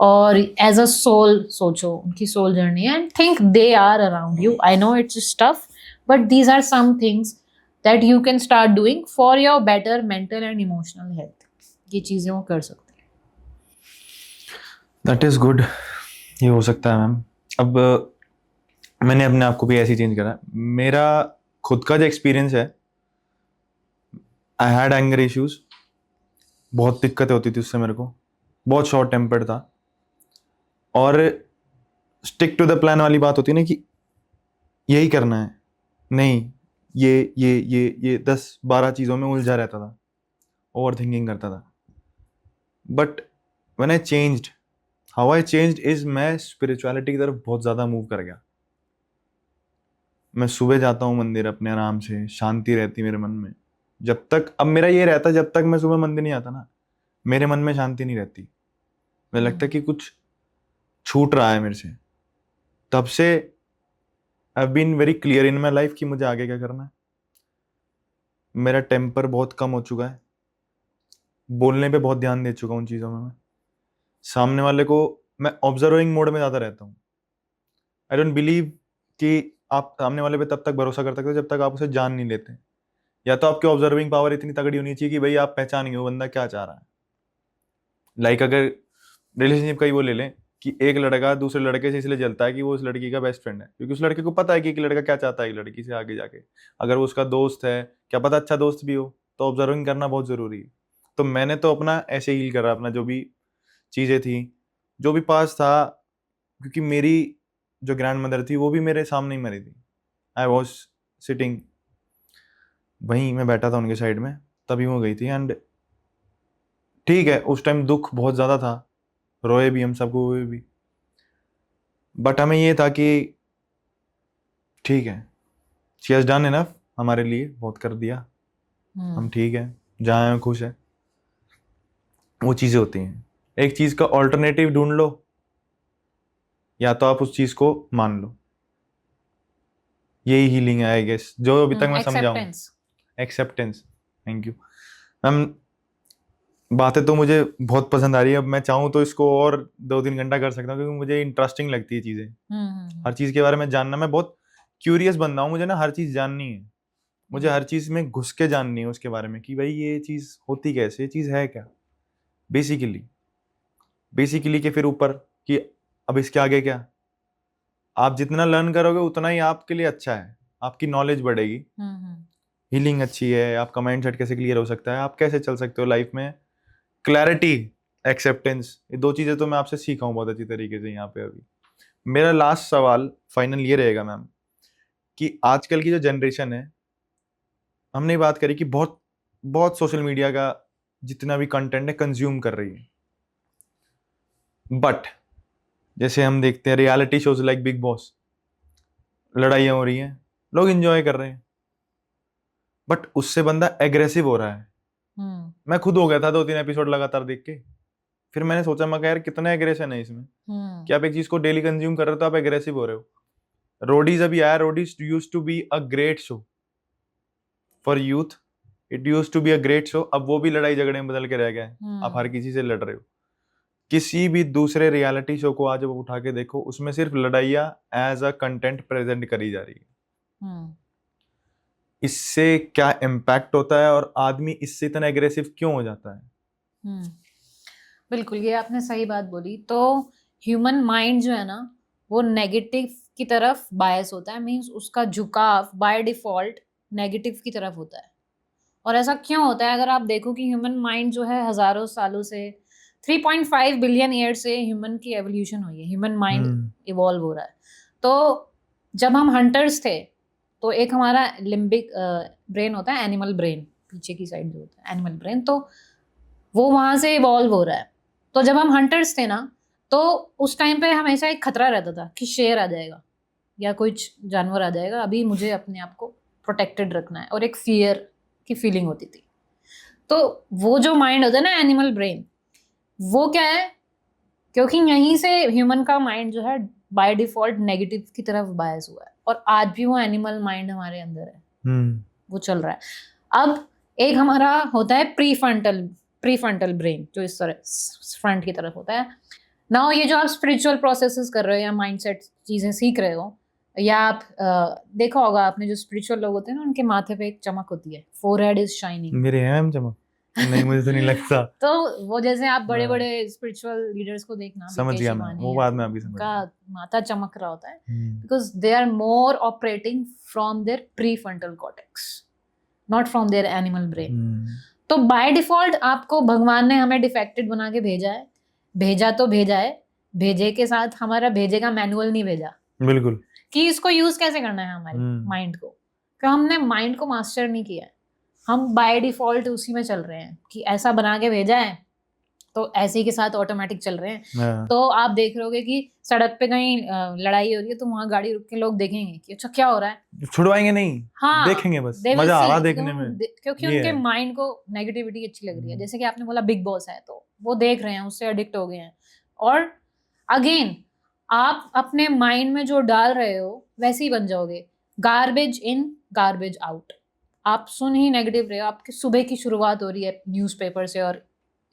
और एज अ सोल सोचो उनकी soul journey, and think they are around you. I know it's tough, but these are some things that you can start doing for your better mental and emotional health. ये चीज़ें वो कर सकते हैं। That is good. ये हो सकता है मैम। अब मैंने अपने आप को भी ऐसे ही चेंज करा। मेरा खुद का जो एक्सपीरियंस है, आई हैड एंगर इश्यूज, बहुत दिक्कतें होती थी उससे मेरे को, बहुत शॉर्ट टेम्पर्ड था। और स्टिक टू द प्लान वाली बात होती है ना कि यही करना है, नहीं ये 10-12 चीज़ों में उलझा रहता था, ओवर थिंकिंग करता था। But when I changed, how I changed is, मैं स्पिरिचुअलिटी की तरफ बहुत ज़्यादा मूव कर गया। मैं सुबह जाता हूँ मंदिर अपने आराम से, शांति रहती मेरे मन में। जब तक, अब मेरा ये रहता, जब तक मैं सुबह मंदिर नहीं आता ना, मेरे मन में शांति नहीं रहती। मुझे लगता है कि कुछ छूट रहा है मेरे से। तब से I been very clear in my life कि मुझे आगे क्या करना है। मेरा टेम्पर बहुत कम हो चुका है, बोलने पे बहुत ध्यान दे चुका हूँ उन चीज़ों में। मैं सामने वाले को, मैं ऑब्जर्विंग मोड में ज़्यादा रहता हूँ। आई डोंट बिलीव कि आप सामने वाले पे तब तक भरोसा कर सकते हो जब तक आप उसे जान नहीं लेते। या तो आपकी ऑब्जर्विंग पावर इतनी तगड़ी होनी चाहिए कि भाई आप पहचान गए वो बंदा क्या चाह रहा है। लाइक अगर रिलेशनशिप का ही वो ले लें कि एक लड़का दूसरे लड़के से इसलिए जलता है कि वो उस लड़की का बेस्ट फ्रेंड है, क्योंकि उस लड़के को पता है कि एक लड़का क्या चाहता है एक लड़की से आगे जाके। अगर वो उसका दोस्त है, क्या पता अच्छा दोस्त भी हो, तो ऑब्जर्विंग करना बहुत ज़रूरी है। तो मैंने तो अपना ऐसे हील करा, अपना जो भी चीज़ें थी, जो भी पास था, क्योंकि मेरी जो ग्रैंड मदर थी वो भी मेरे सामने ही मरी थी। आई वॉज सिटिंग, वहीं मैं बैठा था उनके साइड में, तभी वो गई थी। एंड ठीक है, उस टाइम दुख बहुत ज़्यादा था, रोए भी हम, सबको हुए भी। बट हमें ये था कि ठीक है, शी हैज़ डन इनफ, हमारे लिए बहुत कर दिया, हम ठीक है, जहाँ हैं खुश है। वो चीज़ें होती हैं। एक चीज़ का ऑल्टरनेटिव ढूंढ लो, या तो आप उस चीज़ को मान लो। यही हीलिंग है आई गेस, जो अभी तक मैं समझाऊँ। एक्सेप्टेंस। Thank you ma'am. बातें तो मुझे बहुत पसंद आ रही है। अब मैं चाहूँ तो इसको और 2-3 घंटा कर सकता हूँ, क्योंकि मुझे इंटरेस्टिंग लगती है चीज़ें। हर चीज़ के बारे में जानना, मैं बहुत क्यूरियस बंदा हूँ। मुझे ना हर चीज़ जाननी है, मुझे हर चीज़ में घुस के जाननी है उसके बारे में कि भाई ये चीज़ होती कैसे, ये चीज़ है क्या बेसिकली के फिर ऊपर कि अब इसके आगे क्या। आप जितना लर्न करोगे उतना ही आपके लिए अच्छा है, आपकी नॉलेज बढ़ेगी, हीलिंग अच्छी है, आपका माइंड सेट कैसे क्लियर हो सकता है, आप कैसे चल सकते हो लाइफ में। क्लैरिटी, एक्सेप्टेंस, ये 2 चीज़ें तो मैं आपसे सीखा हूँ बहुत अच्छी तरीके से यहाँ पे। अभी मेरा लास्ट सवाल फाइनल ये रहेगा मैम, कि आजकल की जो जनरेशन है, हमने बात करी कि बहुत बहुत सोशल मीडिया का जितना भी कंटेंट है कंज्यूम कर रही है। बट जैसे हम देखते हैं reality shows like big boss, लड़ाइयाँ हो रही हैं, लोग इंजॉय कर रहे हैं, बट उससे बंदा एग्रेसिव हो रहा है। मैं खुद हो गया था 2-3 एपिसोड लगातार देख के। फिर मैंने सोचा, मैं यार कितना एग्रेशन है इसमें, कि आप एक चीज को डेली कंज्यूम कर रहे हो तो आप एग्रेसिव हो रहे हो। रोडीज अभी आया, Roadies used to be a great show for youth, it used to be a great show. अब वो भी लड़ाई झगड़े में बदल के रह गया है। आप हर किसी से लड़ रहे हो। किसी भी दूसरे रियलिटी शो को आज आप उठा के देखो, उसमें सिर्फ लड़ाइयाँ एज अ कंटेंट प्रेजेंट करी जा रही है। इससे क्या इम्पैक्ट होता है और आदमी इससे इतना एग्रेसिव क्यों हो जाता है? बिल्कुल, ये आपने सही बात बोली। तो ह्यूमन माइंड जो है ना, वो नेगेटिव की तरफ बायस होता है, मीन्स उसका झुकाव बाय डिफॉल्ट नेगेटिव की तरफ होता है। और ऐसा क्यों होता है? अगर आप देखो कि ह्यूमन माइंड जो है हजारों सालों से 3.5 बिलियन ईयर से ह्यूमन की एवोल्यूशन हुई है, ह्यूमन माइंड इवॉल्व हो रहा है। तो जब हम हंटर्स थे तो एक हमारा लिम्बिक ब्रेन होता है, एनिमल ब्रेन, पीछे की साइड जो होता है एनिमल ब्रेन, तो वो वहां से इवॉल्व हो रहा है। तो जब हम हंटर्स थे ना, तो उस टाइम पे हमेशा एक खतरा रहता था कि शेर आ जाएगा या कुछ जानवर आ जाएगा, अभी मुझे अपने आप को प्रोटेक्टेड रखना है, और एक फियर की फीलिंग होती थी। तो वो जो माइंड होता है ना, एनिमल ब्रेन, वो क्या है, क्योंकि यहीं से ह्यूमन का माइंड जो है बाय डिफॉल्ट नेगेटिव की तरफ बायस हुआ है, और आज भी वो एनिमल माइंड हमारे अंदर है, वो चल रहा है। अब एक हमारा होता है प्रीफ्रंटल ब्रेन, जो इस तरह फ्रंट की तरफ होता है। नाउ ये जो आप स्पिरिचुअल प्रोसेसेस कर रहे हो या माइंडसेट चीजें सीख रहे हो, या आप देखा होगा आपने, जो स्पिरिचुअल लोग होते हैं ना, उनके माथे पे एक चमक होती है, फोरहेड इज शाइनिंग। मेरे हैं मैम चमक? नहीं, मुझे तो नहीं लगता। तो वो जैसे आप बड़े बड़े स्पिरिचुअल लीडर्स को देखना, समझ गया मैं, वो बाद में अभी समझ उनका माथा चमक रहा होता है, गया। Because they are more operating from their prefrontal cortex, not from their animal brain. तो बाय डिफॉल्ट आपको भगवान ने हमें डिफेक्टेड बना के भेजा है, भेजा तो भेजा है, भेजे के साथ हमारा भेजे का मैनुअल नहीं भेजा, बिल्कुल, कि इसको यूज कैसे करना है हमारे माइंड को, कि हमने माइंड को मास्टर नहीं किया है। हम बाय डिफॉल्ट उसी में चल रहे हैं कि ऐसा बना के भेजा है तो ऐसे ही के साथ ऑटोमेटिक चल रहे हैं। तो आप देख रहे होगे कि सड़क पे कहीं लड़ाई हो रही है तो वहां गाड़ी रुक के लोग देखेंगे कि अच्छा क्या हो रहा है, छुड़वाएंगे नहीं, हाँ, देखेंगे बस, मजा आ रहा देखने में, क्योंकि उनके माइंड को नेगेटिविटी अच्छी लग रही है। जैसे कि आपने बोला बिग बॉस है, तो वो देख रहे हैं, उससे एडिक्ट हो गए हैं। और अगेन आप अपने माइंड में जो डाल रहे हो वैसे ही बन जाओगे, गार्बेज इन गार्बेज आउट। आप सुन ही नेगेटिव रहे हो, आपकी सुबह की शुरुआत हो रही है न्यूज़पेपर से, और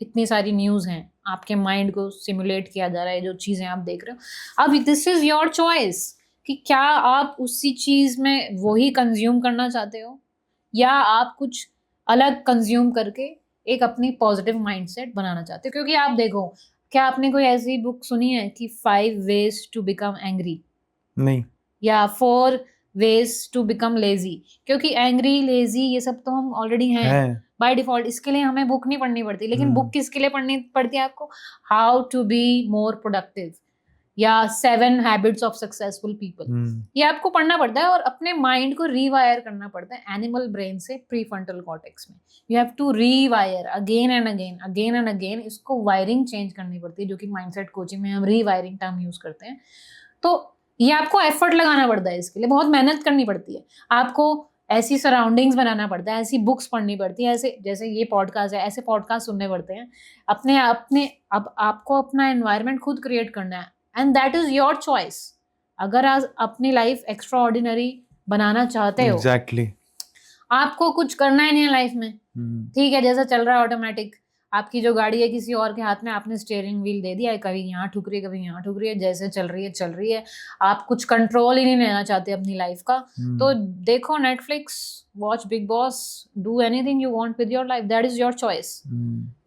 इतनी सारी न्यूज़ हैं, आपके माइंड को सिमुलेट किया जा रहा है जो चीज़ें आप देख रहे हो। अब दिस इज योर चॉइस कि क्या आप उसी चीज़ में वही कंज्यूम करना चाहते हो, या आप कुछ अलग कंज्यूम करके एक अपनी पॉजिटिव माइंडसेट बनाना चाहते हो। क्योंकि आप देखो, क्या आपने कोई ऐसी बुक सुनी है कि 5 ways to become angry? नहीं। या 4 ways to become lazy? क्योंकि एंग्री, लेजी, ये सब तो हम ऑलरेडी हैं बाय डिफॉल्ट, इसके लिए हमें बुक नहीं पढ़नी पड़ती। लेकिन बुक किसके लिए पढ़नी पड़ती है आपको? How to be more productive, या 7 हैबिट्स ऑफ सक्सेसफुल पीपल, ये आपको पढ़ना पड़ता है और अपने माइंड को रीवायर करना पड़ता है एनिमल ब्रेन से प्रीफ्रंटल कॉर्टेक्स में। You have to rewire again and again, इसको वायरिंग चेंज करनी पड़ती है, जो कि माइंडसेट कोचिंग में हम रीवायरिंग टर्म यूज करते हैं। तो ये आपको एफर्ट लगाना पड़ता है, इसके लिए बहुत मेहनत करनी पड़ती है, आपको ऐसी सराउंडिंग्स बनाना पड़ता है, ऐसी बुक्स पढ़नी पड़ती है, ऐसे जैसे ये पॉडकास्ट है, ऐसे पॉडकास्ट सुनने पड़ते हैं, अपने अब आपको अपना एनवायरनमेंट खुद क्रिएट करना है, and that is your choice. अगर आज अपनी लाइफ एक्स्ट्रा ऑर्डिनरी बनाना चाहते हो, एग्जैक्टली, आपको कुछ करना ही नहीं है लाइफ में, ठीक है, जैसा चल रहा है ऑटोमेटिक, आपकी जो गाड़ी है किसी और के हाथ में, आपने स्टीयरिंग व्हील दे दिया है, कभी यहाँ ठुक रही है, कभी यहाँ ठुक रही है, जैसे चल रही है, आप कुछ कंट्रोल ही नहीं लेना चाहते अपनी लाइफ का। तो देखो Netflix, watch Bigg Boss, do anything you want with your life, that is your choice.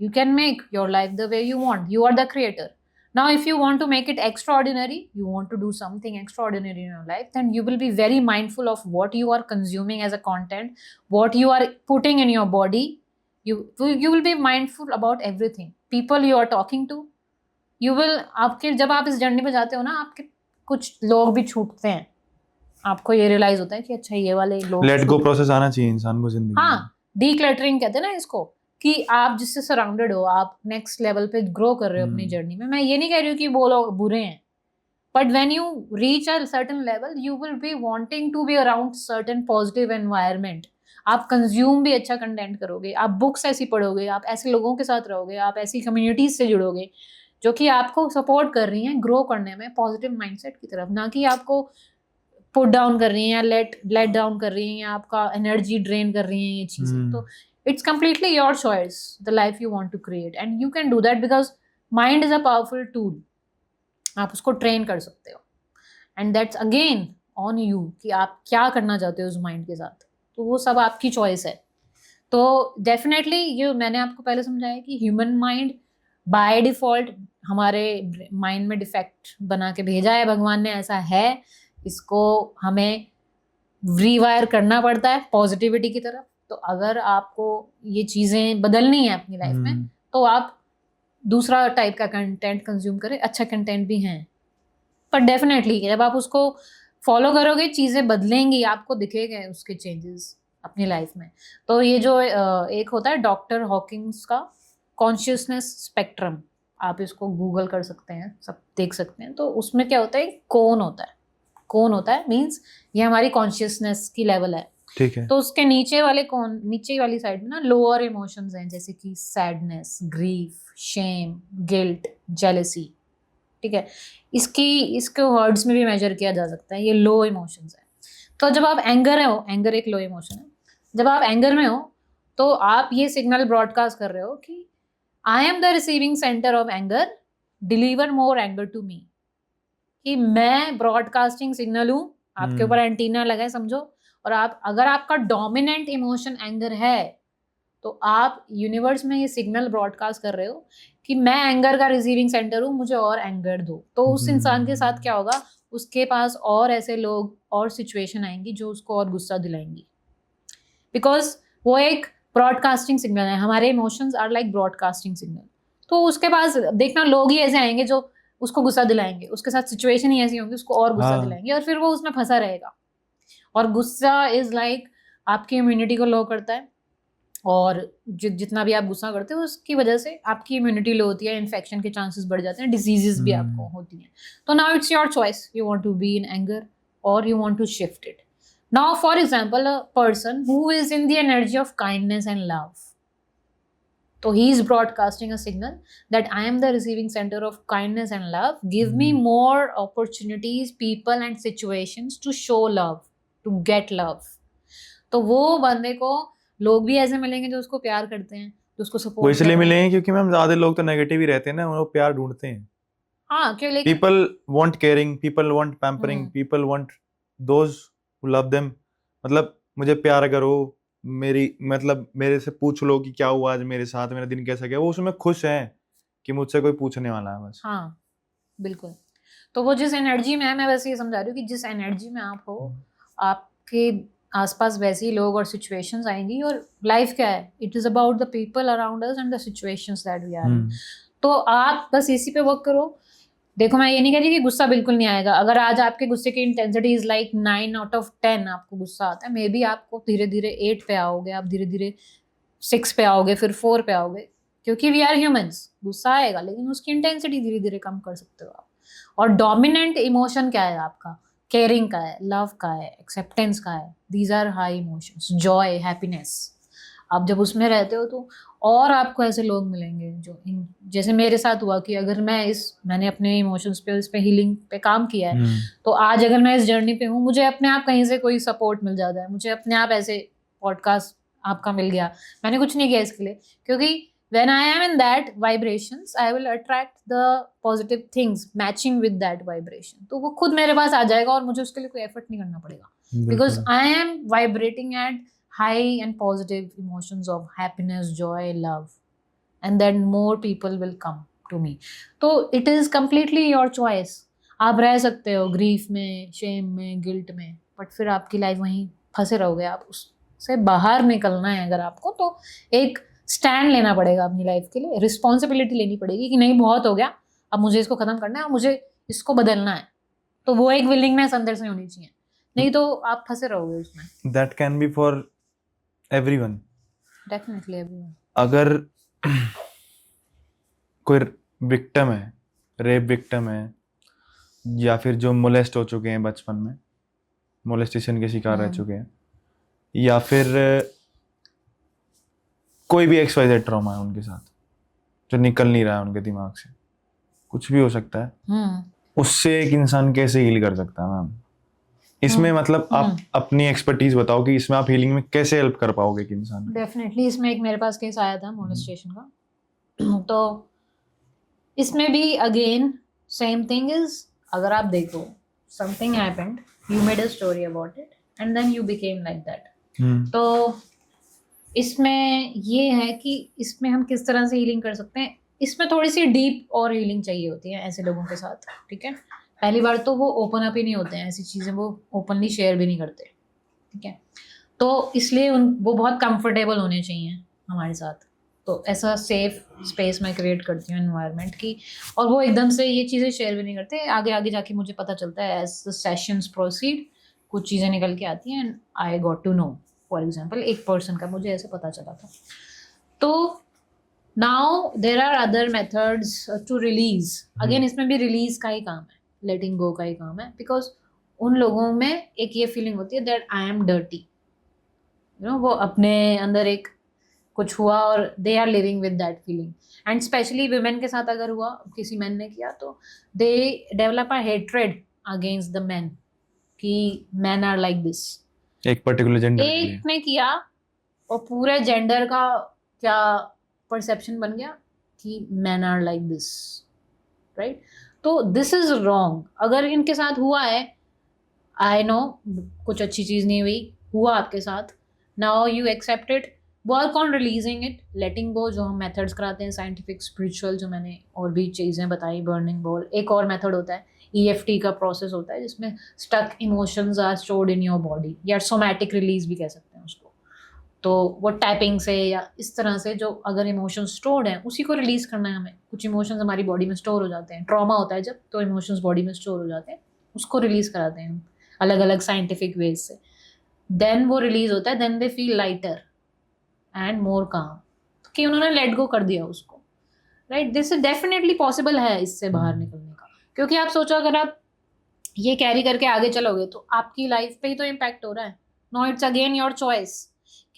You can make your life the way you want, you are the creator. Now, if you want to make it extraordinary, you want to do something extraordinary in your life, then you will be very mindful of what you are consuming as a content, what you are putting in your body. You will be mindful about everything. People you are talking to, you will, आपके जब आप इस journey पे जाते हो ना, आपके कुछ लोग भी छूटते हैं, आपको ये रियलाइज होता है कि अच्छा ये वाले लोग, लेट गो प्रोसेस आना चाहिए इंसान को जिंदगी में। हाँ, डीक्लटरिंग कहते हैं ना इसको, कि आप जिससे सराउंडेड हो, आप नेक्स्ट लेवल पे ग्रो कर रहे हो अपनी जर्नी में। मैं ये नहीं कह रही हूँ कि वो लोग बुरे हैं, but when you reach a certain level, you will be wanting to be around certain positive environment. आप कंज्यूम भी अच्छा कंटेंट करोगे, आप बुक्स ऐसी पढ़ोगे, आप ऐसे लोगों के साथ रहोगे, आप ऐसी कम्युनिटीज से जुड़ोगे जो कि आपको सपोर्ट कर रही हैं ग्रो करने में पॉजिटिव माइंडसेट की तरफ, ना कि आपको पुट डाउन कर रही हैं या लेट डाउन कर रही हैं, या आपका एनर्जी ड्रेन कर रही हैं ये चीजें। तो it's completely your choice, the life you want to create, and you can do that because mind is a powerful tool. आप उसको ट्रेन कर सकते हो, and that's again on you कि आप क्या करना चाहते हो उस माइंड के साथ। तो वो सब आपकी चॉइस है। तो डेफिनेटली ये मैंने आपको पहले समझाया कि ह्यूमन माइंड बाय डिफॉल्ट हमारे माइंड में डिफेक्ट बना के भेजा है भगवान ने, ऐसा है, इसको हमें रीवायर करना पड़ता है पॉजिटिविटी की तरफ। तो अगर आपको ये चीज़ें बदलनी है अपनी लाइफ में तो आप दूसरा टाइप का कंटेंट कंज्यूम करें, अच्छा कंटेंट भी हैं, पर डेफिनेटली जब आप उसको फॉलो करोगे चीज़ें बदलेंगी, आपको दिखेगा उसके चेंजेस अपनी लाइफ में। तो ये जो एक होता है डॉक्टर हॉकिंग्स का कॉन्शियसनेस स्पेक्ट्रम, आप इसको गूगल कर सकते हैं, सब देख सकते हैं। तो उसमें क्या होता है, कोन होता है मीन्स ये हमारी कॉन्शियसनेस की लेवल है, ठीक है। तो उसके नीचे वाली साइड में ना लोअर इमोशंस हैं, जैसे कि sadness, grief, shame, guilt, jealousy, ठीक है। इसके वर्ड्स में भी मेजर किया जा सकता है, ये लो इमोशंस है। तो जब आप एंगर एक लो इमोशन है, जब आप एंगर में हो तो आप ये सिग्नल ब्रॉडकास्ट कर रहे हो कि I am the receiving centre of anger, deliver more anger to me, कि मैं ब्रॉडकास्टिंग सिग्नल हूँ, आपके ऊपर एंटीना लगा है समझो। और आप अगर आपका डोमिनेंट इमोशन एंगर है तो आप यूनिवर्स में ये सिग्नल ब्रॉडकास्ट कर रहे हो कि मैं एंगर का रिसीविंग सेंटर हूँ, मुझे और एंगर दो। तो उस इंसान के साथ क्या होगा, उसके पास और ऐसे लोग और सिचुएशन आएंगी जो उसको और गुस्सा दिलाएंगी, बिकॉज वो एक ब्रॉडकास्टिंग सिग्नल है। हमारे emotions are like broadcasting signal. तो उसके पास देखना लोग ही ऐसे आएंगे जो उसको गुस्सा दिलाएंगे, उसके साथ सिचुएशन ही ऐसी होंगी उसको और गुस्सा दिलाएंगे, और फिर वो उसमें फंसा रहेगा। और गुस्सा इज लाइक आपकी इम्यूनिटी को लो करता है, और जितना भी आप गुस्सा करते हो उसकी वजह से आपकी इम्यूनिटी लो होती है, इन्फेक्शन के चांसेस बढ़ जाते हैं, डिजीजेस भी आपको होती हैं। तो now it's your choice, you want to be in anger और you want to shift it. Now for example a person who is in the energy of kindness and love, so he is broadcasting a signal that I am the receiving center of kindness and love, give me more opportunities, people and situations to show love, to get love। तो वो बंदे को लोग भी ऐसे मिलेंगे जो उसको प्यार करते हैं, जो उसको वो सपोर्ट इसलिए मिलेंगे क्योंकि मैम ज्यादा लोग तो नेगेटिव ही रहते हैं ना, वो प्यार ढूंढते हैं। हाँ क्यों, लेकिन people want caring, people want pampering, people want those who love them. मतलब मुझे प्यार करो, मेरे से पूछ लो कि क्या हुआ आज मेरे साथ, मेरा दिन कैसा गया। वो उसमें खुश है कि मुझसे कोई पूछने वाला है बस। हाँ बिल्कुल। तो वो जिस एनर्जी में है, मैं वैसे ये समझा रही हूँ कि जिस एनर्जी में आप हो, आपके आसपास वैसे ही लोग और सिचुएशंस आएंगी। और लाइफ क्या है, it is about the people around us and the situations that we are in. तो आप बस इसी पे वर्क करो। देखो मैं ये नहीं कह रही कि गुस्सा बिल्कुल नहीं आएगा। अगर आज आपके गुस्से की इंटेंसिटी इज लाइक 9/10 आपको गुस्सा आता है, मे बी आपको धीरे धीरे 8 पे आओगे, आप धीरे धीरे 6 पे आओगे, फिर 4 पे आओगे, क्योंकि वी आर ह्यूमंस। गुस्सा आएगा लेकिन उसकी इंटेंसिटी धीरे धीरे कम कर सकते हो आप। और डोमिनेंट इमोशन क्या है आपका, केयरिंग का है, लव का है, एक्सेप्टेंस का है। These are high emotions, joy, happiness. आप जब उसमें रहते हो तो और आपको ऐसे लोग मिलेंगे जो जैसे मेरे साथ हुआ कि अगर मैंने अपने इमोशंस पे, इस पे हीलिंग पे काम किया है, तो आज अगर मैं इस जर्नी पे हूँ, मुझे अपने आप कहीं से कोई सपोर्ट मिल जाता है, मुझे अपने आप ऐसे पॉडकास्ट आपका मिल गया, मैंने कुछ नहीं किया इसके लिए, क्योंकि when I am in that vibrations I will attract the positive things matching with that vibration। तो वो खुद मेरे पास आ जाएगा और मुझे उसके लिए कोई एफर्ट नहीं करना पड़ेगा, because I am vibrating at high and positive emotions of happiness, joy, love, and then more people will come to me। तो it is completely your choice। आप रह सकते हो ग्रीफ में, शेम में, गिल्ट में, बट फिर आपकी लाइफ वहीं फंसे रहोगे। आप उससे बाहर निकलना है अगर आपको, तो एक स्टैंड लेना पड़ेगा अपनी लाइफ के लिए, रिस्पॉन्सिबिलिटी लेनी पड़ेगी कि नहीं बहुत हो गया, अब मुझे इसको खत्म करना है और मुझे इसको बदलना है। तो वो एक विलिंगनेस अंदर से होनी चाहिए, नहीं तो आप फंसे रहोगे उसमें। That can be for everyone, definitely everyone. अगर कोई विक्टिम है, रेप विक्टिम है, या फिर जो मोलेस्ट हो चुके हैं बचपन में, मोलेस्टेशन के शिकार रह चुके हैं, या फिर कोई भी XYZ ट्रॉमा है उनके साथ जो निकल नहीं रहा है उनके दिमाग से, कुछ भी हो सकता है, उससे एक इंसान कैसे हील कर सकता है मैम? इसमें मतलब आप अपनी एक्सपर्टीज बताओ कि इसमें आप हीलिंग में कैसे हेल्प कर पाओगे एक इंसान? डेफिनेटली इसमें एक मेरे पास केस आया था मोलेस्टेशन का। तो इसमें भी अगेन सेम थिंग इज, अगर आप देखो something happened, you made a story about it and then you became like that. तो इसमें ये है कि इसमें हम किस तरह से हीलिंग कर सकते हैं। इसमें थोड़ी सी डीप और हीलिंग चाहिए होती है ऐसे लोगों के साथ, ठीक है। पहली बार तो वो ओपन अप ही नहीं होते हैं, ऐसी चीज़ें वो ओपनली शेयर भी नहीं करते, ठीक है। तो इसलिए वो बहुत कंफर्टेबल होने चाहिए हमारे साथ। तो ऐसा सेफ स्पेस मैं क्रिएट करती हूँ एनवायरनमेंट की, और वो एकदम से ये चीज़ें शेयर भी नहीं करते, आगे आगे जाके मुझे पता चलता है एज द सेशंस प्रोसीड कुछ चीज़ें निकल के आती हैं, and I got to know. For example एक पर्सन का मुझे ऐसे पता चला था। तो now there are other methods to release, again इसमें भी रिलीज का ही काम है, लेटिंग गो का ही काम है, बिकॉज उन लोगों में एक ये फीलिंग होती है that I am dirty, you know, वो अपने अंदर एक कुछ हुआ और they are living with that feeling. And specially women के साथ अगर हुआ, किसी मैन ने किया, तो they develop a hatred against the man कि मैन आर लाइक दिस। एक पर्टिकुलर जेंडर के लिए। एक ने किया और पूरे जेंडर का क्या परसेप्शन बन गया कि man are like this, right? तो दिस इज रॉन्ग। अगर इनके साथ हुआ है, आई नो कुछ अच्छी चीज़ नहीं हुई, हुआ आपके साथ, now you accept it, work on releasing it, letting go, जो हम मेथड्स कराते हैं साइंटिफिक स्पिरिचुअल, जो मैंने और भी चीज़ें बताई, बर्निंग बॉल, एक और मेथड होता है EFT का प्रोसेस होता है जिसमें stuck emotions are stored in your body, या सोमैटिक रिलीज भी कह सकते हैं उसको। तो वो टैपिंग से या इस तरह से, जो अगर इमोशंस स्टोर्ड हैं उसी को रिलीज करना है हमें। कुछ इमोशंस हमारी बॉडी में स्टोर हो जाते हैं, ट्रॉमा होता है जब, तो इमोशंस बॉडी में स्टोर हो जाते हैं, उसको रिलीज कराते हैं हम अलग अलग साइंटिफिक वेज से। देन वो रिलीज होता है, then they feel lighter and more calm, कि उन्होंने लेट गो कर दिया उसको, राइट? दिस डेफिनेटली पॉसिबल है इससे बाहर निकलने का, क्योंकि आप सोचो अगर आप ये कैरी करके आगे चलोगे तो आपकी लाइफ पे ही तो इम्पैक्ट हो रहा है। No, it's again your choice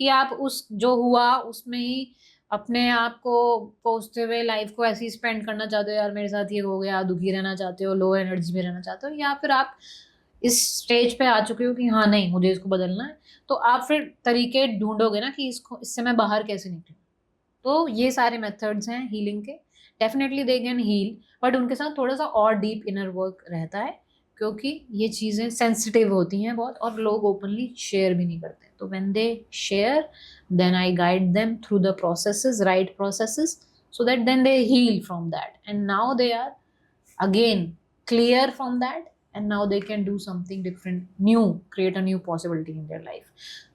कि आप उस जो हुआ उसमें ही अपने आप को पहुँचते हुए लाइफ को ऐसे ही स्पेंड करना चाहते हो, यार मेरे साथ ये हो गया, दुखी रहना चाहते हो, लो एनर्जी में रहना चाहते हो, या फिर आप इस स्टेज पे आ चुके हो कि हाँ नहीं मुझे इसको बदलना है, तो आप फिर तरीके ढूंढोगे ना कि इसको, इससे मैं बाहर कैसे निकलूँ। तो ये सारे मेथड्स हैं हीलिंग के, definitely they can heal, but उनके साथ थोड़ा सा और डीप इनर वर्क रहता है, क्योंकि ये चीज़ें सेंसिटिव होती हैं बहुत, और लोग ओपनली शेयर भी नहीं करते। तो when they share, then I guide them through the processes, right processes, so that then they heal from that, and now they are again clear from that, and now they can do something different, new, create a new possibility in their life.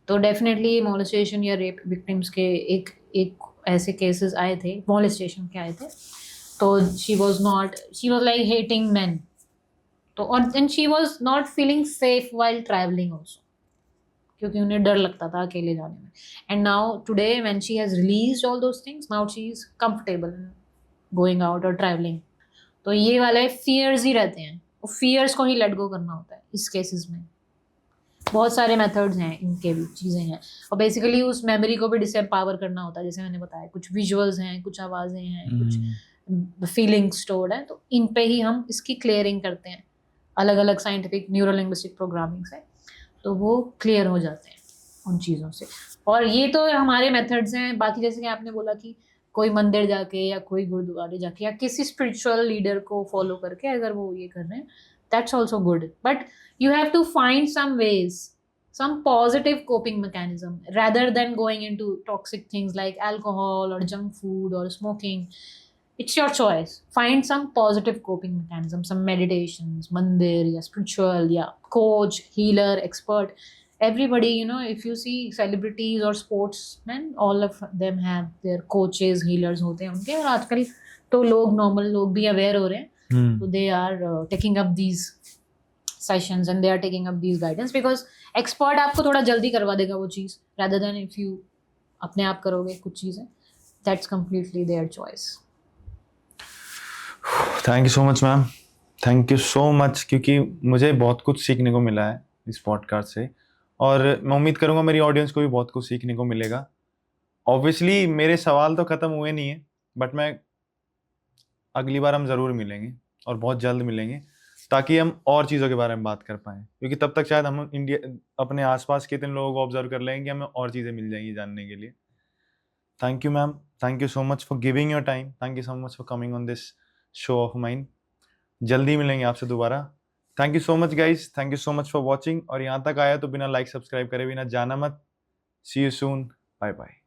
तो definitely molestation या rape victims के एक ऐसे cases आए थे, molestation के आए थे, तो she was like hating man, तो और and she was not feeling safe while travelling also, क्योंकि उन्हें डर लगता था अकेले जाने में। And now today when she has released all those things, now she is comfortable going out और ट्रैवलिंग। तो ये वाले फियर्स ही रहते हैं, वो फियर्स को ही लेट गो करना होता है इस केसेस में। बहुत सारे मेथड्स हैं, इनके भी चीज़ें हैं, और बेसिकली उस मेमोरी को भी डिसएम्पावर करना होता है, जैसे मैंने बताया, कुछ विजुअल्स हैं, कुछ आवाज़ें हैं, कुछ फीलिंग्स स्टोर्ड हैं, तो इन पे ही हम इसकी क्लियरिंग करते हैं अलग अलग साइंटिफिक न्यूरो लिंग्विस्टिक प्रोग्रामिंग से, तो वो क्लियर हो जाते हैं उन चीज़ों से। और ये तो हमारे मेथड्स हैं। बाकी जैसे कि आपने बोला कि कोई मंदिर जाके या कोई गुरुद्वारे जाके या किसी स्पिरिचुअल लीडर को फॉलो करके अगर वो ये कर रहे हैं, that's also good, but you have to find some ways, some positive coping mechanism, rather than going into toxic things like alcohol or junk food or smoking. It's your choice. Find some positive coping mechanism, some meditations, mandir, yeah, spiritual, yeah, coach, healer, expert. Everybody, you know, if you see celebrities or sportsmen, all of them have their coaches, healers होते हैं उनके, और आजकल तो लोग, normal लोग भी aware हो रहे हैं, so they are taking up these sessions and they are taking up these guidance, because expert आपको थोड़ा जल्दी करवा देगा वो चीज़, rather than if you अपने आप करोगे कुछ चीज़ें, that's completely their choice. Thank you so much ma'am, thank you so much, क्योंकि मुझे बहुत कुछ सीखने को मिला है इस पॉडकास्ट से, और मैं उम्मीद करूँगा मेरी ऑडियंस को भी बहुत कुछ सीखने को मिलेगा। ऑब्वियसली मेरे सवाल तो ख़त्म हुए नहीं हैं, बट मैं अगली बार हम ज़रूर मिलेंगे और बहुत जल्द मिलेंगे, ताकि हम और चीज़ों के बारे में बात कर पाएँ, क्योंकि तब तक शायद हम इंडिया अपने आसपास के इतने लोगों को ऑब्जर्व कर लेंगे, हमें और चीज़ें मिल जाएंगी जानने के लिए। Thank you ma'am, thank you so much for giving your time, thank you so much for coming on this show off mine. जल्दी मिलेंगे आपसे दोबारा। Thank you so much guys, thank you so much for watching, और यहाँ तक आया तो बिना लाइक सब्सक्राइब करे बिना जाना मत। सी यू सून, बाय बाय।